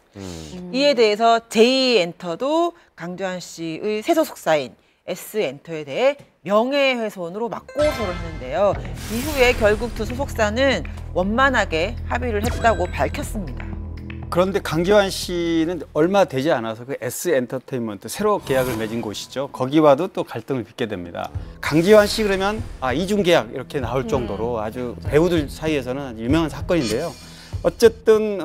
이에 대해서 J엔터도 강지환 씨의 새 소속사인 S엔터에 대해 명예훼손으로 맞고소를 하는데요. 이후에 결국 두 소속사는 원만하게 합의를 했다고 밝혔습니다. 그런데 강지환 씨는 얼마 되지 않아서 그 S엔터테인먼트 새로 계약을 맺은 곳이죠. 거기와도 또 갈등을 빚게 됩니다. 강지환 씨 그러면 이중 계약 이렇게 나올 정도로 아주 배우들 사이에서는 유명한 사건인데요. 어쨌든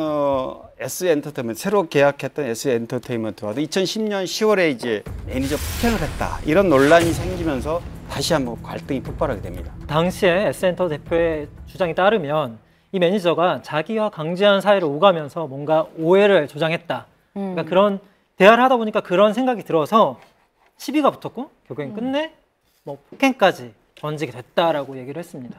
S엔터테인먼트 새로 계약했던 S엔터테인먼트와도 2010년 10월에 이제 매니저 폭행을 했다 이런 논란이 생기면서 다시 한번 갈등이 폭발하게 됩니다. 당시에 S엔터 대표의 주장에 따르면 이 매니저가 자기와 강지환 사이를 오가면서 뭔가 오해를 조장했다. 그러니까 그런 대화를 하다 보니까 그런 생각이 들어서 시비가 붙었고 결국엔 끝내 뭐 폭행까지 번지게 됐다라고 얘기를 했습니다.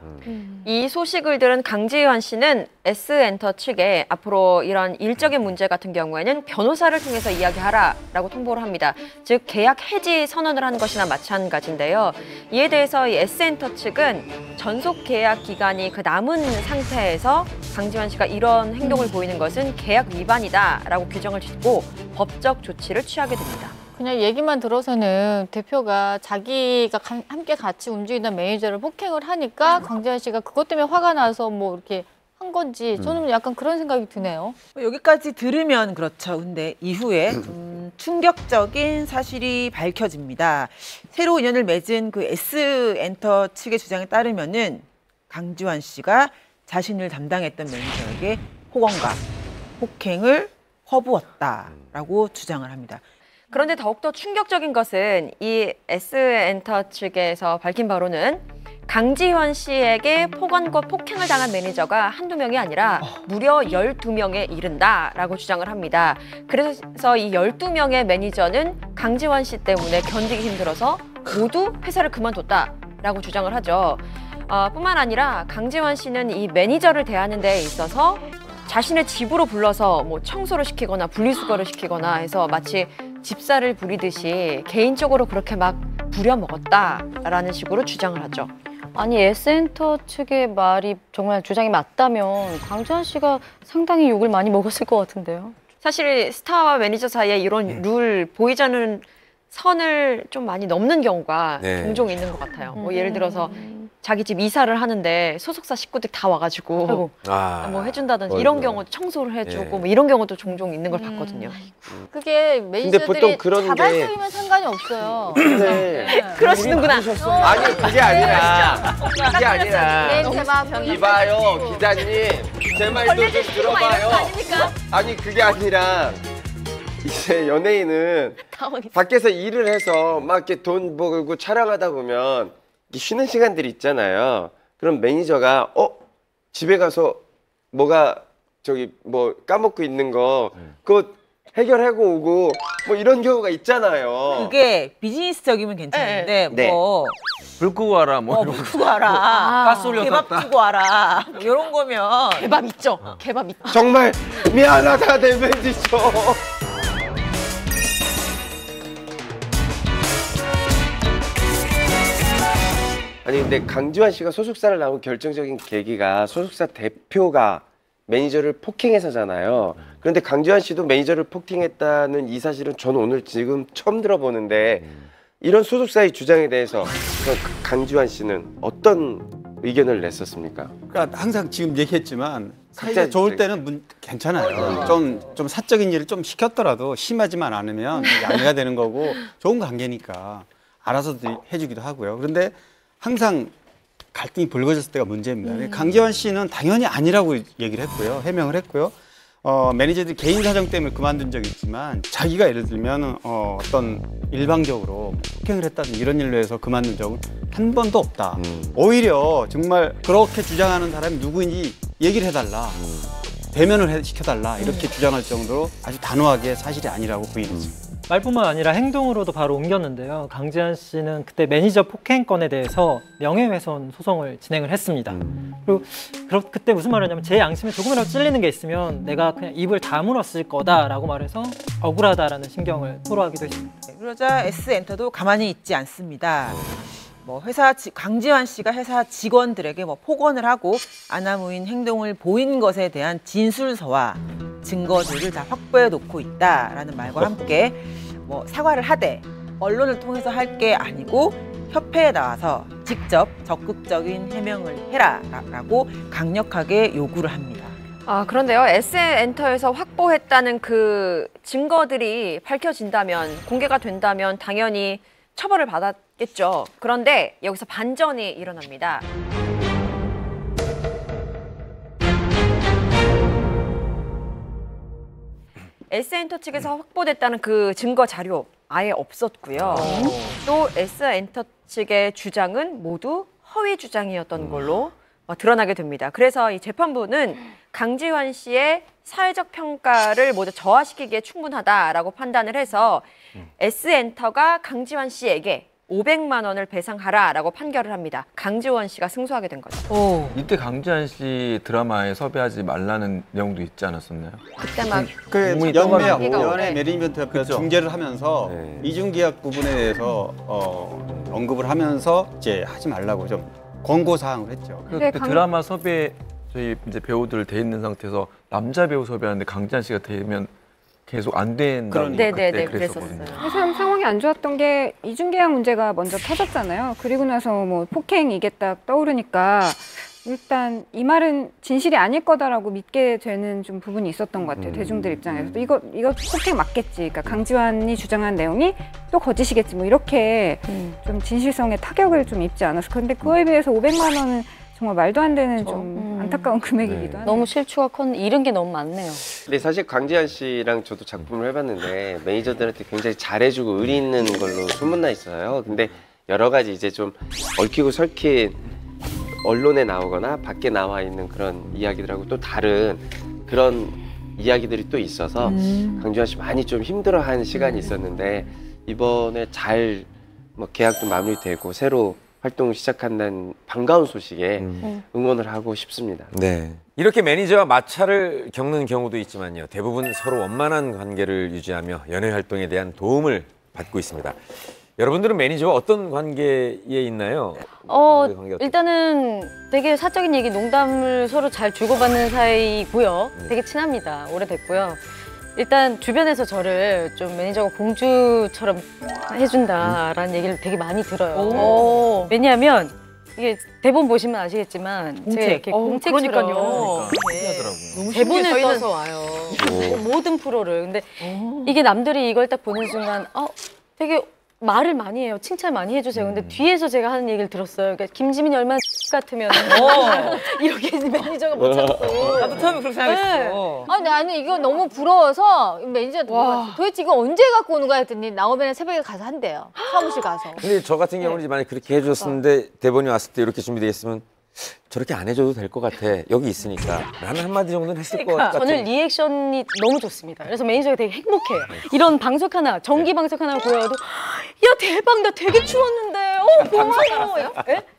이 소식을 들은 강지환 씨는 S엔터 측에 앞으로 이런 일적인 문제 같은 경우에는 변호사를 통해서 이야기하라라고 통보를 합니다. 즉 계약 해지 선언을 한 것이나 마찬가지인데요. 이에 대해서 이 S엔터 측은 전속 계약 기간이 그 남은 상태에서 강지환 씨가 이런 행동을 보이는 것은 계약 위반이다라고 규정을 짓고 법적 조치를 취하게 됩니다. 그냥 얘기만 들어서는 대표가 자기가 함께 같이 움직이던 매니저를 폭행을 하니까 강지환 씨가 그것 때문에 화가 나서 뭐 이렇게 한 건지 저는 약간 그런 생각이 드네요. 여기까지 들으면 그렇죠. 근데 이후에 충격적인 사실이 밝혀집니다. 새로 인연을 맺은 그 S엔터 측의 주장에 따르면은 강지환 씨가 자신을 담당했던 매니저에게 폭언과 폭행을 허부었다라고 주장을 합니다. 그런데 더욱더 충격적인 것은 이 S엔터 측에서 밝힌 바로는 강지환 씨에게 폭언과 폭행을 당한 매니저가 한두 명이 아니라 무려 12명에 이른다라고 주장을 합니다. 그래서 이 12명의 매니저는 강지환 씨 때문에 견디기 힘들어서 모두 회사를 그만뒀다라고 주장을 하죠. 뿐만 아니라 강지환 씨는 이 매니저를 대하는 데 있어서 자신의 집으로 불러서 뭐 청소를 시키거나 분리수거를 시키거나 해서 마치 집사를 부리듯이 개인적으로 그렇게 막 부려먹었다라는 식으로 주장을 하죠. 아니 S엔터 측의 말이 정말 주장이 맞다면 강지환 씨가 상당히 욕을 많이 먹었을 것 같은데요. 사실 스타와 매니저 사이에 이런 룰 보이지 않는 선을 좀 많이 넘는 경우가 종종 있는 것 같아요. 뭐 예를 들어서 자기 집 이사를 하는데 소속사 식구들 다 와가지고 뭐 해준다든지 맞아. 이런 경우도 청소를 해주고 뭐 이런 경우도 종종 있는 걸 봤거든요. 그게 근데 보통 매니저들이 그런 게- 자발적이면 상관이 없어요. 네. 그러시는구나. 아니 그게 아니라 그게 아니라 냄새 막 이봐요 기자님 제 말도 좀 들어봐요. 아니 그게 아니라 이제 연예인은 밖에서 일을 해서 막 이렇게 돈 벌고 촬영하다 보면 쉬는 시간들이 있잖아요. 그럼 매니저가 집에 가서 뭐가 저기 뭐 까먹고 있는 거 그거 해결하고 오고 뭐 이런 경우가 있잖아요. 그게 비즈니스적이면 괜찮은데 네. 뭐 불 끄고 와라 뭐 이런 불 끄고 와라. 가스 올려 개밥 탔다. 주고 와라. 뭐 이런 거면 개밥 있죠. 개밥 있죠. 정말 미안하다 내 매니저. 아니 근데 강지환 씨가 소속사를 나온 결정적인 계기가 소속사 대표가 매니저를 폭행해서잖아요. 그런데 강지환 씨도 매니저를 폭행했다는 이 사실은 저는 오늘 지금 처음 들어보는데 이런 소속사의 주장에 대해서 강지환 씨는 어떤 의견을 냈었습니까? 그러니까 항상 지금 얘기했지만 각자 사이가 좋을 때는 괜찮아요. 좀 사적인 일을 좀 시켰더라도 심하지만 않으면 양해가 되는 거고 좋은 관계니까 알아서 해주기도 하고요. 그런데 항상 갈등이 불거졌을 때가 문제입니다. 강지환 씨는 당연히 아니라고 얘기를 했고요. 해명을 했고요. 매니저들이 개인 사정 때문에 그만둔 적이 있지만 자기가 예를 들면 어떤 일방적으로 폭행을 했다든지 이런 일로 해서 그만둔 적은 한 번도 없다. 오히려 정말 그렇게 주장하는 사람이 누구인지 얘기를 해달라. 대면을 시켜달라. 이렇게 주장할 정도로 아주 단호하게 사실이 아니라고 부인했습니다. 말뿐만 아니라 행동으로도 바로 옮겼는데요. 강지한 씨는 그때 매니저 폭행건에 대해서 명예훼손 소송을 진행을 했습니다. 그리고 그때 무슨 말을 했냐면 제 양심에 조금이라도 찔리는 게 있으면 내가 그냥 입을 다물었을 거다라고 말해서 억울하다라는 심경을 토로하기도 했습니다. 그러자 S엔터도 가만히 있지 않습니다. 뭐 강지환 씨가 회사 직원들에게 뭐 폭언을 하고 아나무인 행동을 보인 것에 대한 진술서와 증거들을 다 확보해 놓고 있다라는 말과 함께 뭐 사과를 하되 언론을 통해서 할 게 아니고 협회에 나와서 직접 적극적인 해명을 해라라고 강력하게 요구를 합니다. 그런데요. S엔터에서 확보했다는 그 증거들이 밝혀진다면, 공개가 된다면 당연히 처벌을 받았겠죠. 그런데 여기서 반전이 일어납니다. S엔터 측에서 확보됐다는 그 증거 자료 아예 없었고요. 또 S엔터 측의 주장은 모두 허위 주장이었던 걸로 드러나게 됩니다. 그래서 이 재판부는 강지환 씨의 사회적 평가를 모두 저하시키기에 충분하다라고 판단을 해서 S엔터가 강지환 씨에게 500만 원을 배상하라라고 판결을 합니다. 강지원 씨가 승소하게 된 거죠. 이때 강지한 씨 드라마에 섭외하지 말라는 내용도 있지 않았었나요? 그때 막 연예 매니지먼트 협회에서 중재를 하면서 이중계약 부분에 대해서 언급을 하면서 이제 하지 말라고 좀 권고 사항을 했죠. 그때 드라마 섭외 저희 이제 배우들 돼 있는 상태에서 남자 배우 섭외하는데 강지한 씨가 되면 계속 안 된다고 그때 그랬었거든요. 참 상황이 안 좋았던 게 이중계약 문제가 먼저 터졌잖아요. 그리고 나서 뭐 폭행 이게 딱 떠오르니까 일단 이 말은 진실이 아닐 거다라고 믿게 되는 좀 부분이 있었던 것 같아요. 대중들 입장에서도 이거 폭행 맞겠지. 그러니까 강지환이 주장한 내용이 또 거짓이겠지. 뭐 이렇게 좀 진실성에 타격을 좀 입지 않았어. 그런데 그거에 비해서 500만 원은 정말 말도 안 되는 좀 안타까운 금액이기도 하네요. 너무 실추가 잃은 게 너무 많네요. 근데 사실 강지한 씨랑 저도 작품을 해봤는데 매니저들한테 굉장히 잘해주고 의리 있는 걸로 소문나 있어요. 근데 여러 가지 이제 좀 얽히고 설킨 언론에 나오거나 밖에 나와 있는 그런 이야기들하고 또 다른 그런 이야기들이 또 있어서 강지한 씨 많이 좀 힘들어하는 시간이 있었는데 이번에 잘 뭐 계약도 마무리되고 새로 활동을 시작한다는 반가운 소식에 응원을 하고 싶습니다. 네. 이렇게 매니저와 마찰을 겪는 경우도 있지만요. 대부분 서로 원만한 관계를 유지하며 연애 활동에 대한 도움을 받고 있습니다. 여러분들은 매니저와 어떤 관계에 있나요? 일단은 되게 사적인 얘기, 농담을 서로 잘 주고받는 사이고요. 되게 친합니다. 오래됐고요. 일단 주변에서 저를 좀 매니저가 공주처럼 해준다라는 얘기를 되게 많이 들어요. 왜냐하면 이게 대본 보시면 아시겠지만 공책. 제가 이렇게 공책처럼 그러니까요. 네. 대본을 써서 와요. 모든 프로를. 근데 이게 남들이 이걸 딱 보는 순간 되게 말을 많이 해요. 칭찬 많이 해주세요. 근데 뒤에서 제가 하는 얘기를 들었어요. 그러니까 김지민이 얼마나 같으면 이렇게 매니저가 못 참고. 나도 처음에 그렇게 생각했어. 아니 이거 너무 부러워서 매니저한테 물어봤어. 도대체 이거 언제 갖고 오는 거야 했더니 나오면 새벽에 가서 한대요. 사무실 가서. 근데 저 같은 경우는 만약 그렇게 해줬었는데 대본이 왔을 때 이렇게 준비되어 있으면 저렇게 안 해줘도 될 것 같아. 여기 있으니까. 라는 한마디 정도는 했을 것 같아. 저는 리액션이 너무 좋습니다. 그래서 매니저가 되게 행복해요. 이런 방송 하나, 정기 방송 하나 보여도 야 대박 나 되게 추웠는데 고마워요.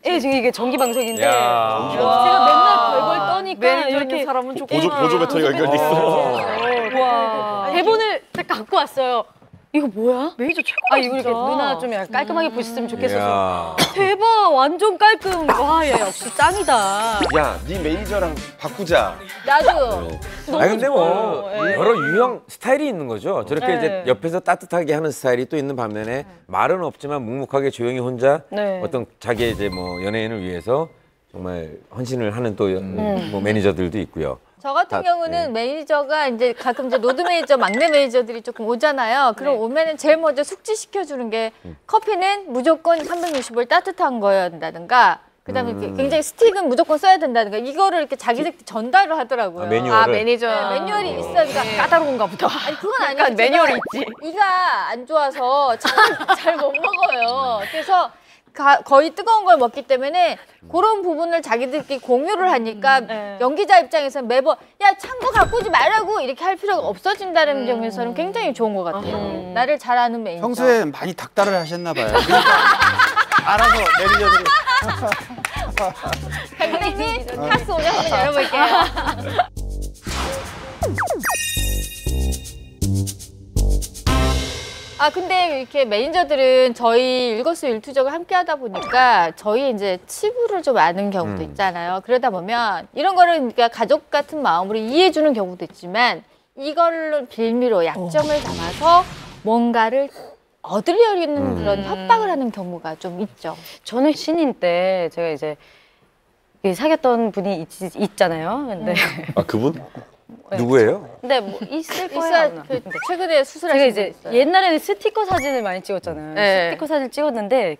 예, 지금 이게 정기 방송인데 제가 맨날 벌벌 떠니까 이렇게 사람은 좋고 보조 배터리가 연결돼 있어. 와 대본을 딱 갖고 왔어요. 이거 뭐야? 매니저 최고다. 이거 이렇게 누나 좀 약간 깔끔하게 보셨으면 좋겠어서. 이야. 대박, 완전 깔끔. 와, 얘 역시 짱이다. 야, 네 매니저랑 바꾸자. 나도. 아니 근데 뭐 예. 여러 유형 스타일이 있는 거죠. 저렇게 네. 이제 옆에서 따뜻하게 하는 스타일이 또 있는 반면에 말은 없지만 묵묵하게 조용히 혼자 네. 어떤 자기의 이제 뭐 연예인을 위해서 정말 헌신을 하는 또 뭐 매니저들도 있고요. 저 같은 경우는 매니저가 이제 가끔 이제 로드 매니저, 막내 매니저들이 조금 오잖아요. 그럼 오면은 제일 먼저 숙지시켜 주는 게 커피는 무조건 360을 따뜻한 거였다든가 그다음에 이렇게 굉장히 스틱은 무조건 써야 된다든가 이거를 이렇게 자기들끼리 전달을 하더라고요. 매뉴얼을. 매니저. 네, 매뉴얼이 있으니까 까다로운가 보다. 아니 그건 아니고 약간 매뉴얼이 있지. 이가 안 좋아서 잘 못 먹어요. 그래서 거의 뜨거운 걸 먹기 때문에 그런 부분을 자기들끼리 공유를 하니까 연기자 입장에서는 매번 야 찬 거 갖고 오지 말라고 이렇게 할 필요가 없어진다는 점에서는 굉장히 좋은 것 같아요. 나를 잘 아는 매니저. 평소에 많이 닥달을 하셨나 봐요. 그러니까 알아서 매니저들이 감독님 카스 오늘 한번 열어볼게요. 근데 이렇게 매니저들은 저희 일거수일투족을 함께 하다 보니까 저희 이제 치부를 좀 아는 경우도 있잖아요. 그러다 보면 이런 거를 그러니까 가족 같은 마음으로 이해해주는 경우도 있지만 이걸로 빌미로 약점을 담아서 뭔가를 얻으려는 그런 협박을 하는 경우가 좀 있죠. 저는 신인 때 제가 이제 사귀었던 분이 있잖아요. 근데 그분? 누구예요? 근데 뭐 있을 거예요. 최근에 수술하신 제가 이제 옛날에는 스티커 사진을 많이 찍었잖아요. 네. 스티커 사진 찍었는데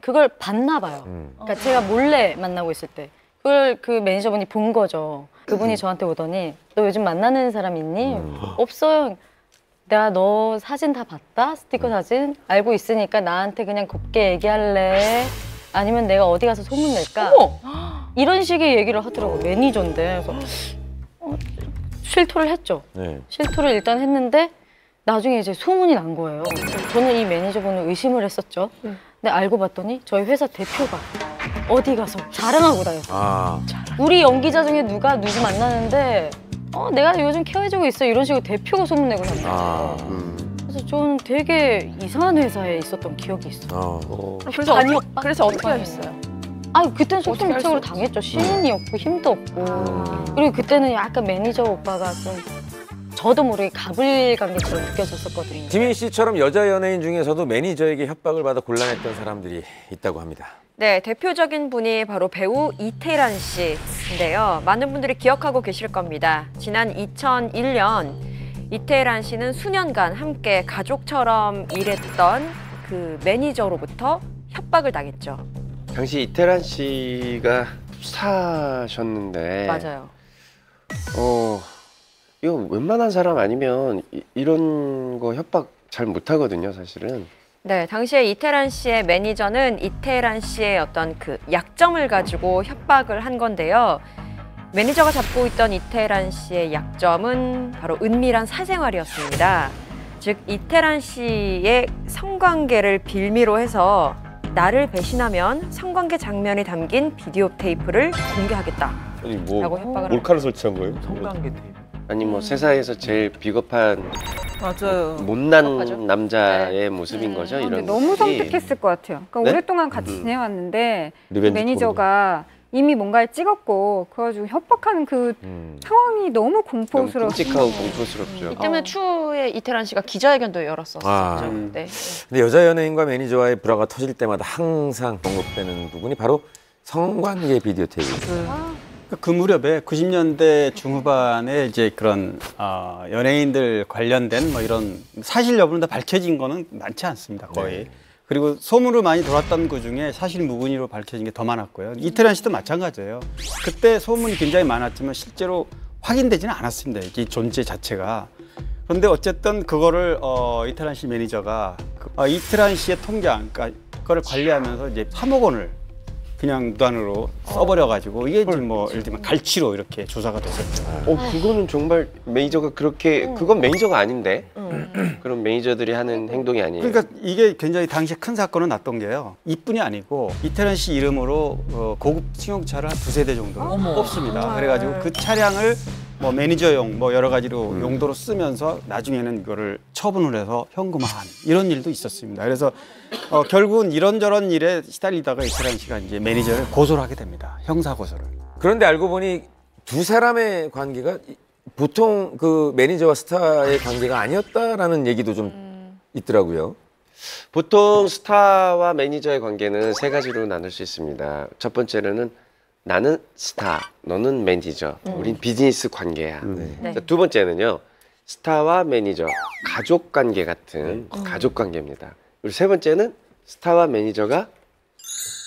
그걸 봤나 봐요. 그러니까 제가 몰래 만나고 있을 때 그걸 그 매니저분이 본 거죠. 그분이 저한테 오더니 너 요즘 만나는 사람 있니? 없어요. 내가 너 사진 다 봤다? 스티커 사진? 알고 있으니까 나한테 그냥 곱게 얘기할래? 아니면 내가 어디 가서 소문 낼까? 이런 식의 얘기를 하더라고요. 매니저인데. 그래서 실토를 했죠. 네. 실토를 일단 했는데 나중에 이제 소문이 난 거예요. 저는 이 매니저분을 의심을 했었죠. 근데 알고 봤더니 저희 회사 대표가 어디 가서 자랑하고 다녔어요. 우리 연기자 중에 누가 누구 만나는데 내가 요즘 케어해주고 있어 이런 식으로 대표가 소문내고 다녔어요. 그래서 저는 되게 이상한 회사에 있었던 기억이 있어요. 그래서 어떻게 하셨어요? 그때는 속수무책으로 당했죠. 신인이었고 힘도 없고 그리고 그때는 약간 매니저 오빠가 좀 저도 모르게 가불관계처럼 느껴졌었거든요. 지민 씨처럼 여자 연예인 중에서도 매니저에게 협박을 받아 곤란했던 사람들이 있다고 합니다. 네, 대표적인 분이 바로 배우 이태란 씨인데요. 많은 분들이 기억하고 계실 겁니다. 지난 2001년 이태란 씨는 수년간 함께 가족처럼 일했던 그 매니저로부터 협박을 당했죠. 당시 이태란 씨가 스타셨는데 맞아요. 이거 웬만한 사람 아니면 이런 거 협박 잘 못하거든요, 사실은. 네, 당시에 이태란 씨의 매니저는 이태란 씨의 어떤 그 약점을 가지고 협박을 한 건데요. 매니저가 잡고 있던 이태란 씨의 약점은 바로 은밀한 사생활이었습니다. 즉, 이태란 씨의 성관계를 빌미로 해서 나를 배신하면 성관계 장면이 담긴 비디오 테이프를 공개하겠다. 아니 뭐 라고 협박을 몰카를 설치한 거예요? 성관계 테이프. 아니 뭐 세상에서 제일 비겁한 맞아요. 못난 남자의 모습인 거죠. 근데 이런 너무 모습이. 성숙했을 것 같아요. 그러니까 네? 오랫동안 같이 지내왔는데 그 리벤지 매니저가 이미 뭔가를 찍었고 그래가지고 협박하는 그 상황이 너무 공포스러워. 끔찍하고 공포스럽죠. 이 때문에 추후에 이태란 씨가 기자회견도 열었었죠. 네. 근데 여자 연예인과 매니저와의 불화가 터질 때마다 항상 언급되는 부분이 바로 성관계 비디오 테이프. 그 무렵에 90년대 중후반에 이제 그런 연예인들 관련된 뭐 이런 사실 여부는 다 밝혀진 거는 많지 않습니다, 거의. 네. 그리고 소문으로 많이 돌았던 그 중에 사실 무근이로 밝혀진 게 더 많았고요. 이태란 씨도 마찬가지예요. 그때 소문이 굉장히 많았지만 실제로 확인되지는 않았습니다, 이 존재 자체가. 그런데 어쨌든 그거를 이태란 씨 매니저가 이태란 씨의 통장, 그러니까 그거를 관리하면서 이제 3억 원을 그냥 무단으로 써버려가지고 이게 이제 뭐 예를 들면 갈취로 이렇게 조사가 됐었죠. 그거는 정말 매니저가 그렇게 그건 매니저가 아닌데 그런 매니저들이 하는 행동이 아니에요. 그러니까 이게 굉장히 당시에 큰 사건은 났던 게요. 이뿐이 아니고 이태란 씨 이름으로 고급 승용차를 한 2-3대 정도 뽑습니다. 그래가지고 그 차량을 뭐 매니저용 뭐 여러 가지로 용도로 쓰면서 나중에는 이거를 처분을 해서 현금화한 이런 일도 있었습니다. 그래서 결국은 이런저런 일에 시달리다가 이태란 씨가 이제 매니저를 고소를 하게 됩니다. 형사 고소를. 그런데 알고 보니 두 사람의 관계가 보통 그 매니저와 스타의 관계가 아니었다라는 얘기도 좀 있더라고요. 보통 스타와 매니저의 관계는 3가지로 나눌 수 있습니다. 첫 번째로는 나는 스타, 너는 매니저. 우린 비즈니스 관계야. 네. 두 번째는요. 스타와 매니저, 가족 관계 같은 가족 관계입니다. 그리고 세 번째는 스타와 매니저가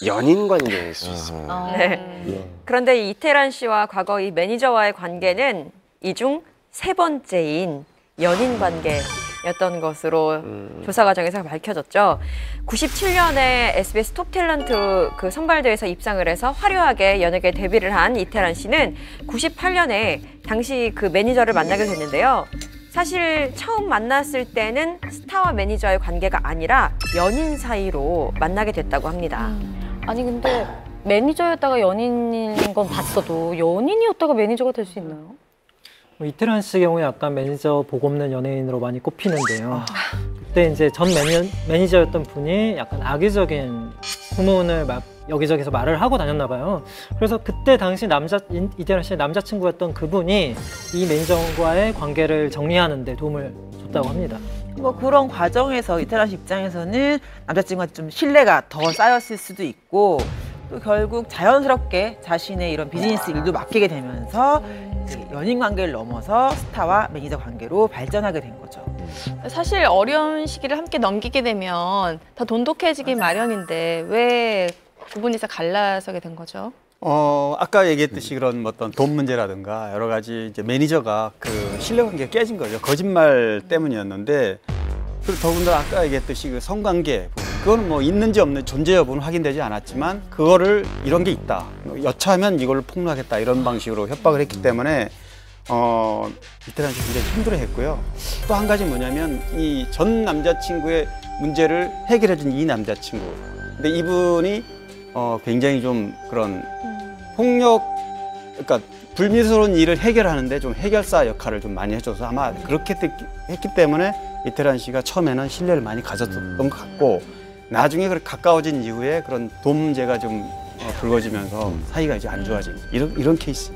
연인 관계일 수 있습니다. 네. 그런데 이 이태란 씨와 과거 이 매니저와의 관계는 이 중 3번째인 연인 관계였던 것으로 조사 과정에서 밝혀졌죠. 97년에 SBS 톱 탤런트 그 선발대회에서 입상을 해서 화려하게 연예계 데뷔를 한 이태란 씨는 98년에 당시 그 매니저를 만나게 됐는데요. 사실 처음 만났을 때는 스타와 매니저의 관계가 아니라 연인 사이로 만나게 됐다고 합니다. 아니 근데 매니저였다가 연인인 건 봤어도 연인이었다가 매니저가 될 수 있나요? 이태란 씨 경우에 약간 매니저 복 없는 연예인으로 많이 꼽히는데요. 그때 이제 전 매니저였던 분이 약간 악의적인 소문을 막 여기저기서 말을 하고 다녔나 봐요. 그래서 그때 당시 이태란 씨의 남자친구였던 그분이 이 매니저와의 관계를 정리하는 데 도움을 줬다고 합니다. 뭐 그런 과정에서 이태란 씨 입장에서는 남자친구한테 좀 신뢰가 더 쌓였을 수도 있고 또 결국 자연스럽게 자신의 이런 비즈니스 일도 맡기게 되면서 연인 관계를 넘어서 스타와 매니저 관계로 발전하게 된 거죠. 사실 어려운 시기를 함께 넘기게 되면 더 돈독해지기 마련인데 왜 두 분이서 갈라서게 된 거죠? 아까 얘기했듯이 그런 어떤 돈 문제라든가 여러 가지 이제 매니저가 그 신뢰관계가 깨진 거죠. 거짓말 때문이었는데 그리고 더군다나 아까 얘기했듯이 그 성관계 그거는 뭐 있는지 없는지 존재 여부는 확인되지 않았지만 그거를 이런 게 있다. 여차하면 이걸 폭로하겠다 이런 방식으로 협박을 했기 때문에 이태란 씨 굉장히 힘들어했고요. 또 한 가지 뭐냐면 이 전 남자친구의 문제를 해결해준 이 남자친구. 근데 이분이 굉장히 좀 그런 폭력, 그러니까 불미스러운 일을 해결하는데 좀 해결사 역할을 좀 많이 해줘서 아마 그렇게 했기 때문에 이태란 씨가 처음에는 신뢰를 많이 가졌던 것 같고 나중에 그렇게 가까워진 이후에 그런 돈 문제가 좀 불거지면서 사이가 이제 안 좋아진 이런 케이스.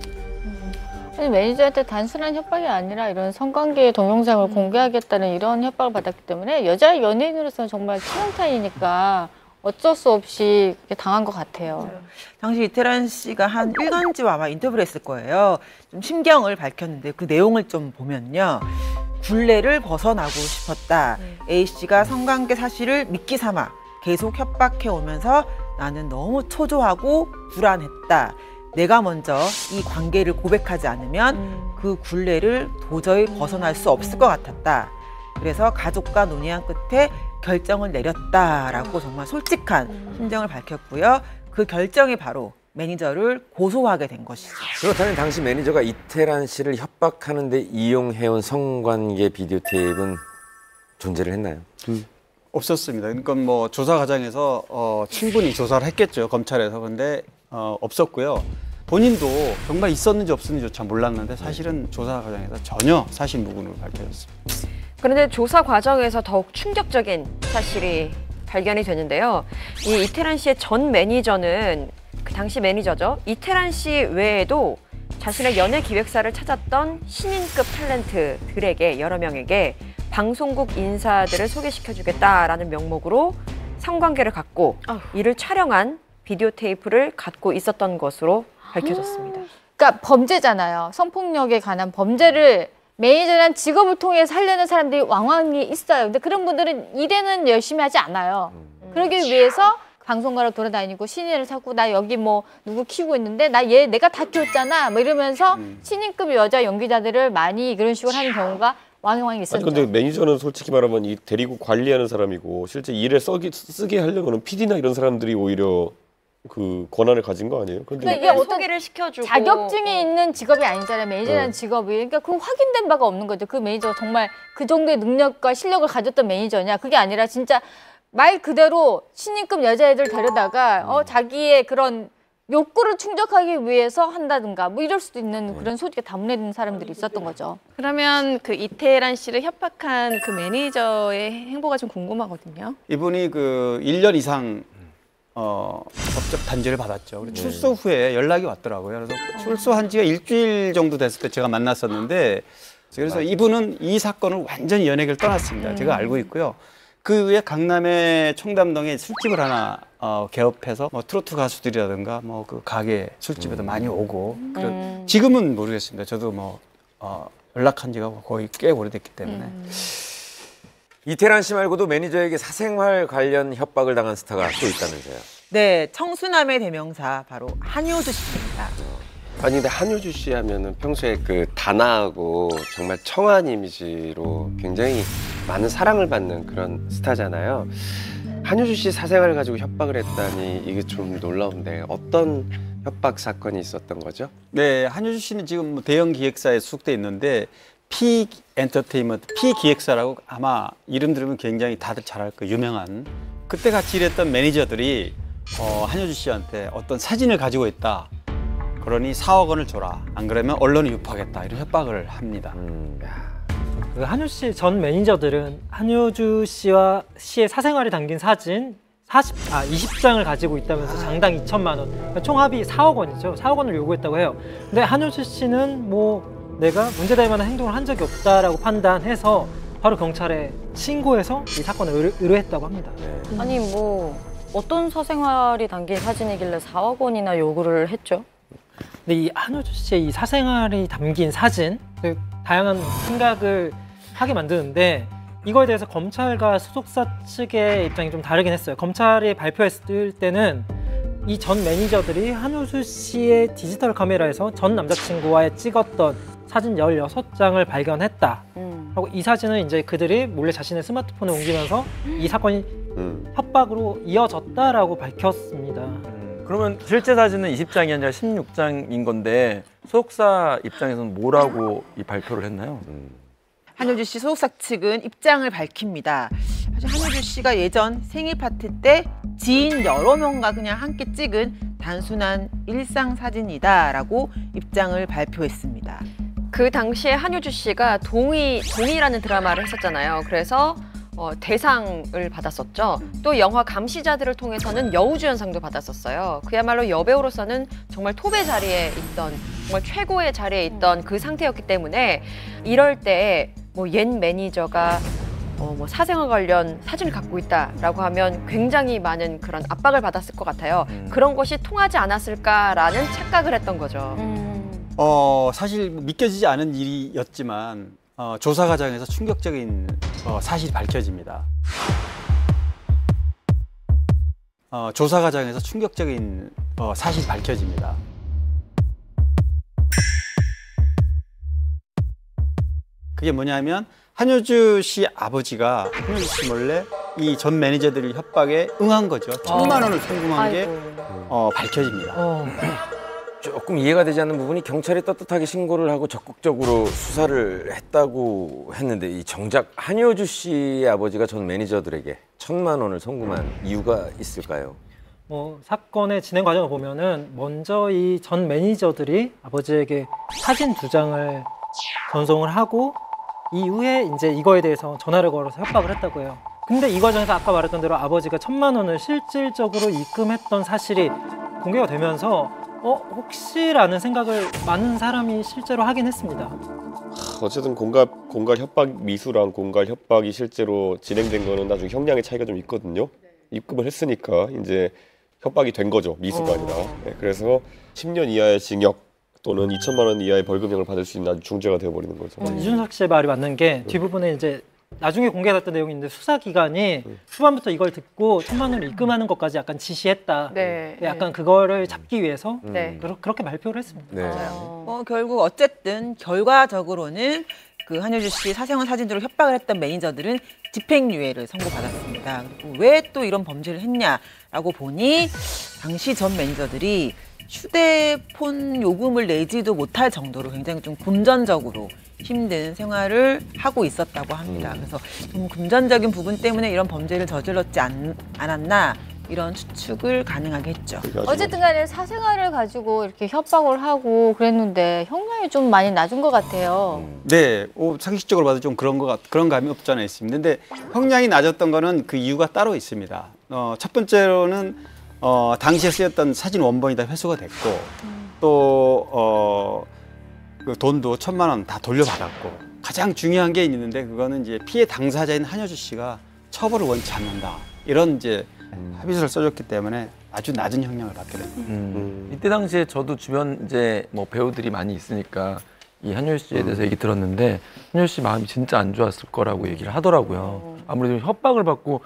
아니, 매니저한테 단순한 협박이 아니라 이런 성관계 동영상을 공개하겠다는 이런 협박을 받았기 때문에 여자 연예인으로서는 정말 치명타이니까 어쩔 수 없이 당한 것 같아요. 당시 이태란 씨가 한 일간지와 아마 인터뷰를 했을 거예요. 좀 심경을 밝혔는데 그 내용을 좀 보면요. 굴레를 벗어나고 싶었다. A씨가 성관계 사실을 미끼 삼아 계속 협박해 오면서 나는 너무 초조하고 불안했다. 내가 먼저 이 관계를 고백하지 않으면 그 굴레를 도저히 벗어날 수 없을 것 같았다. 그래서 가족과 논의한 끝에 결정을 내렸다라고 정말 솔직한 심정을 밝혔고요. 그 결정이 바로 매니저를 고소하게 된 것이죠. 그렇다면 당시 매니저가 이태란 씨를 협박하는 데 이용해온 성관계 비디오 테이프는 존재를 했나요? 없었습니다. 그러니까 뭐 조사 과정에서 충분히 조사를 했겠죠, 검찰에서. 근데 없었고요. 본인도 정말 있었는지 없었는지조차 몰랐는데 사실은 조사 과정에서 전혀 사실 무근으로 밝혀졌습니다. 그런데 조사 과정에서 더욱 충격적인 사실이 발견이 되는데요. 이 이태란 씨의 전 매니저는 그 당시 매니저죠. 이태란 씨 외에도 자신의 연예 기획사를 찾았던 신인급 탤런트들에게 여러 명에게 방송국 인사들을 소개시켜주겠다라는 명목으로 성관계를 갖고 이를 촬영한 비디오 테이프를 갖고 있었던 것으로 밝혀졌습니다. 그러니까 범죄잖아요. 성폭력에 관한 범죄를 매니저라는 직업을 통해 살려는 사람들이 왕왕이 있어요. 근데 그런 분들은 일에는 열심히 하지 않아요. 그러기 위해서 방송가로 돌아다니고 신인을 찾고 나 여기 뭐 누구 키우고 있는데 나 얘 내가 다 키웠잖아 뭐 이러면서 신인급 여자 연기자들을 많이 그런 식으로 하는 경우가 왕왕이 있었죠. 아니 근데 매니저는 솔직히 말하면 이 데리고 관리하는 사람이고 실제 일에 쓰게 하려고는 PD나 이런 사람들이 오히려 그 권한을 가진 거 아니에요? 근데 그러니까 이게 어떤 소개를 시켜주고 자격증이 있는 직업이 아니잖아요. 매니저라는 직업이. 그러니까 그 확인된 바가 없는 거죠. 그 매니저가 정말 그 정도의 능력과 실력을 가졌던 매니저냐. 그게 아니라 진짜 말 그대로 신인급 여자애들 데려다가 자기의 그런 욕구를 충족하기 위해서 한다든가 뭐 이럴 수도 있는 그런 소리가 담내는 사람들이 있었던 거죠. 그러면 그 이태란 씨를 협박한 그 매니저의 행보가 좀 궁금하거든요. 이분이 그 1년 이상 법적 단죄를 받았죠. 그리고 출소 후에 연락이 왔더라고요. 그래서 출소한 지가 일주일 정도 됐을 때 제가 만났었는데 그래서 이분은 이 사건을 완전히 연예계를 떠났습니다. 제가 알고 있고요. 그 후에 강남의 청담동에 술집을 하나 개업해서 뭐 트로트 가수들이라든가 뭐 그 가게 술집에도 많이 오고 지금은 모르겠습니다. 저도 뭐 연락한 지가 거의 꽤 오래됐기 때문에. 이태란 씨 말고도 매니저에게 사생활 관련 협박을 당한 스타가 또 있다면서요? 네, 청순함의 대명사 바로 한효주 씨입니다. 아니 근데 한효주 씨 하면은 평소에 그 단아하고 정말 청아한 이미지로 굉장히 많은 사랑을 받는 그런 스타잖아요. 한효주 씨 사생활을 가지고 협박을 했다니 이게 좀 놀라운데 어떤 협박 사건이 있었던 거죠? 네, 한효주 씨는 지금 뭐 대형 기획사에 소속돼 있는데 P 엔터테인먼트, P 기획사라고 아마 이름 들으면 굉장히 다들 잘 알 거예요. 유명한. 그때 같이 일했던 매니저들이 한효주 씨한테 어떤 사진을 가지고 있다. 그러니 4억 원을 줘라. 안 그러면 언론에 유포하겠다. 이런 협박을 합니다. 그 한효주 씨 전 매니저들은 한효주 씨의 사생활이 담긴 사진 20장을 가지고 있다면서 장당 2천만 원. 그러니까 총 합이 4억 원이죠. 4억 원을 요구했다고 해요. 근데 한효주 씨는 뭐 내가 문제될 만한 행동을 한 적이 없다라고 판단해서 바로 경찰에 신고해서 이 사건을 의뢰했다고 합니다. 아니 뭐 어떤 사생활이 담긴 사진이길래 4억 원이나 요구를 했죠? 근데 이 한효주 씨의 이 사생활이 담긴 사진, 다양한 생각을 하게 만드는데 이거에 대해서 검찰과 소속사 측의 입장이 좀 다르긴 했어요. 검찰이 발표했을 때는 이 전 매니저들이 한효주 씨의 디지털 카메라에서 전 남자친구와의 찍었던 사진 16장을 발견했다. 하고 이 사진은 이제 그들이 몰래 자신의 스마트폰에 옮기면서 이 사건이 협박으로 이어졌다라고 밝혔습니다. 그러면 실제 사진은 20장이 아니라 16장인 건데 소속사 입장에서는 뭐라고 이 발표를 했나요? 한효주 씨 소속사 측은 입장을 밝힙니다. 사실 한효주 씨가 예전 생일 파티 때 지인 여러 명과 그냥 함께 찍은 단순한 일상 사진이다라고 입장을 발표했습니다. 그 당시에 한효주 씨가 동의라는 드라마를 했었잖아요. 그래서 대상을 받았었죠. 또 영화 감시자들을 통해서는 여우주연상도 받았었어요. 그야말로 여배우로서는 정말 톱의 자리에 있던, 정말 최고의 자리에 있던 그 상태였기 때문에 이럴 때 뭐 옛 매니저가 뭐 사생활 관련 사진을 갖고 있다라고 하면 굉장히 많은 그런 압박을 받았을 것 같아요. 그런 것이 통하지 않았을까라는 착각을 했던 거죠. 사실 믿겨지지 않은 일이었지만 조사 과정에서 충격적인 사실이 밝혀집니다. 조사 과정에서 충격적인 사실이 밝혀집니다. 그게 뭐냐면 한효주 씨 아버지가 한효주 씨 몰래 이 전 매니저들 협박에 응한 거죠. 1,000만 원을 송금한 게 밝혀집니다. 조금 이해가 되지 않는 부분이 경찰이 떳떳하게 신고를 하고 적극적으로 수사를 했다고 했는데 이 정작 한효주 씨의 아버지가 전 매니저들에게 1,000만 원을 송금한 이유가 있을까요? 사건의 진행 과정을 보면은 먼저 이 전 매니저들이 아버지에게 사진 2장을 전송을 하고 이후에 이제 이거에 대해서 전화를 걸어서 협박을 했다고 해요. 근데 이 과정에서 아까 말했던 대로 아버지가 1,000만 원을 실질적으로 입금했던 사실이 공개가 되면서 혹시라는 생각을 많은 사람이 실제로 하긴 했습니다. 어쨌든 공갈 협박 미수랑 공갈 협박이 실제로 진행된 거는 나중에 형량의 차이가 좀 있거든요. 입금을 했으니까 이제 협박이 된 거죠. 미수가 아니라. 네, 그래서 10년 이하의 징역 또는 2천만 원 이하의 벌금형을 받을 수 있는 아주 중죄가 되어버리는 거죠. 이준석 씨의 말이 맞는 게 뒷부분에 이제 나중에 공개됐던 내용인데 수사기관이 후반부터 이걸 듣고 1,000만 원을 입금하는 것까지 약간 지시했다. 네. 약간 그거를 잡기 위해서 네. 그렇게 발표를 했습니다. 네. 결국 어쨌든 결과적으로는 그 한효주 씨 사생활 사진으로 협박을 했던 매니저들은 집행유예를 선고받았습니다. 그리고 왜 또 이런 범죄를 했냐라고 보니 당시 전 매니저들이 휴대폰 요금을 내지도 못할 정도로 굉장히 좀 금전적으로 힘든 생활을 하고 있었다고 합니다. 그래서 좀 금전적인 부분 때문에 이런 범죄를 저질렀지 않았나 이런 추측을 가능하게 했죠. 어쨌든 간에 사생활을 가지고 이렇게 협박을 하고 그랬는데 형량이 좀 많이 낮은 것 같아요. 네, 상식적으로 봐도 좀 그런 감이 없지 않아 있습니다. 근데 형량이 낮았던 거는 그 이유가 따로 있습니다. 첫 번째로는 당시에 쓰였던 사진 원본이 다 회수가 됐고 또 그 돈도 1,000만 원 다 돌려받았고 가장 중요한 게 있는데 그거는 이제 피해 당사자인 한효주 씨가 처벌을 원치 않는다 이런 이제 합의서를 써줬기 때문에 아주 낮은 형량을 받게 됩니다. 이때 당시에 저도 주변 이제 뭐 배우들이 많이 있으니까 이 한효주 씨에 대해서 얘기 들었는데 한효주 씨 마음이 진짜 안 좋았을 거라고 얘기를 하더라고요. 아무래도 협박을 받고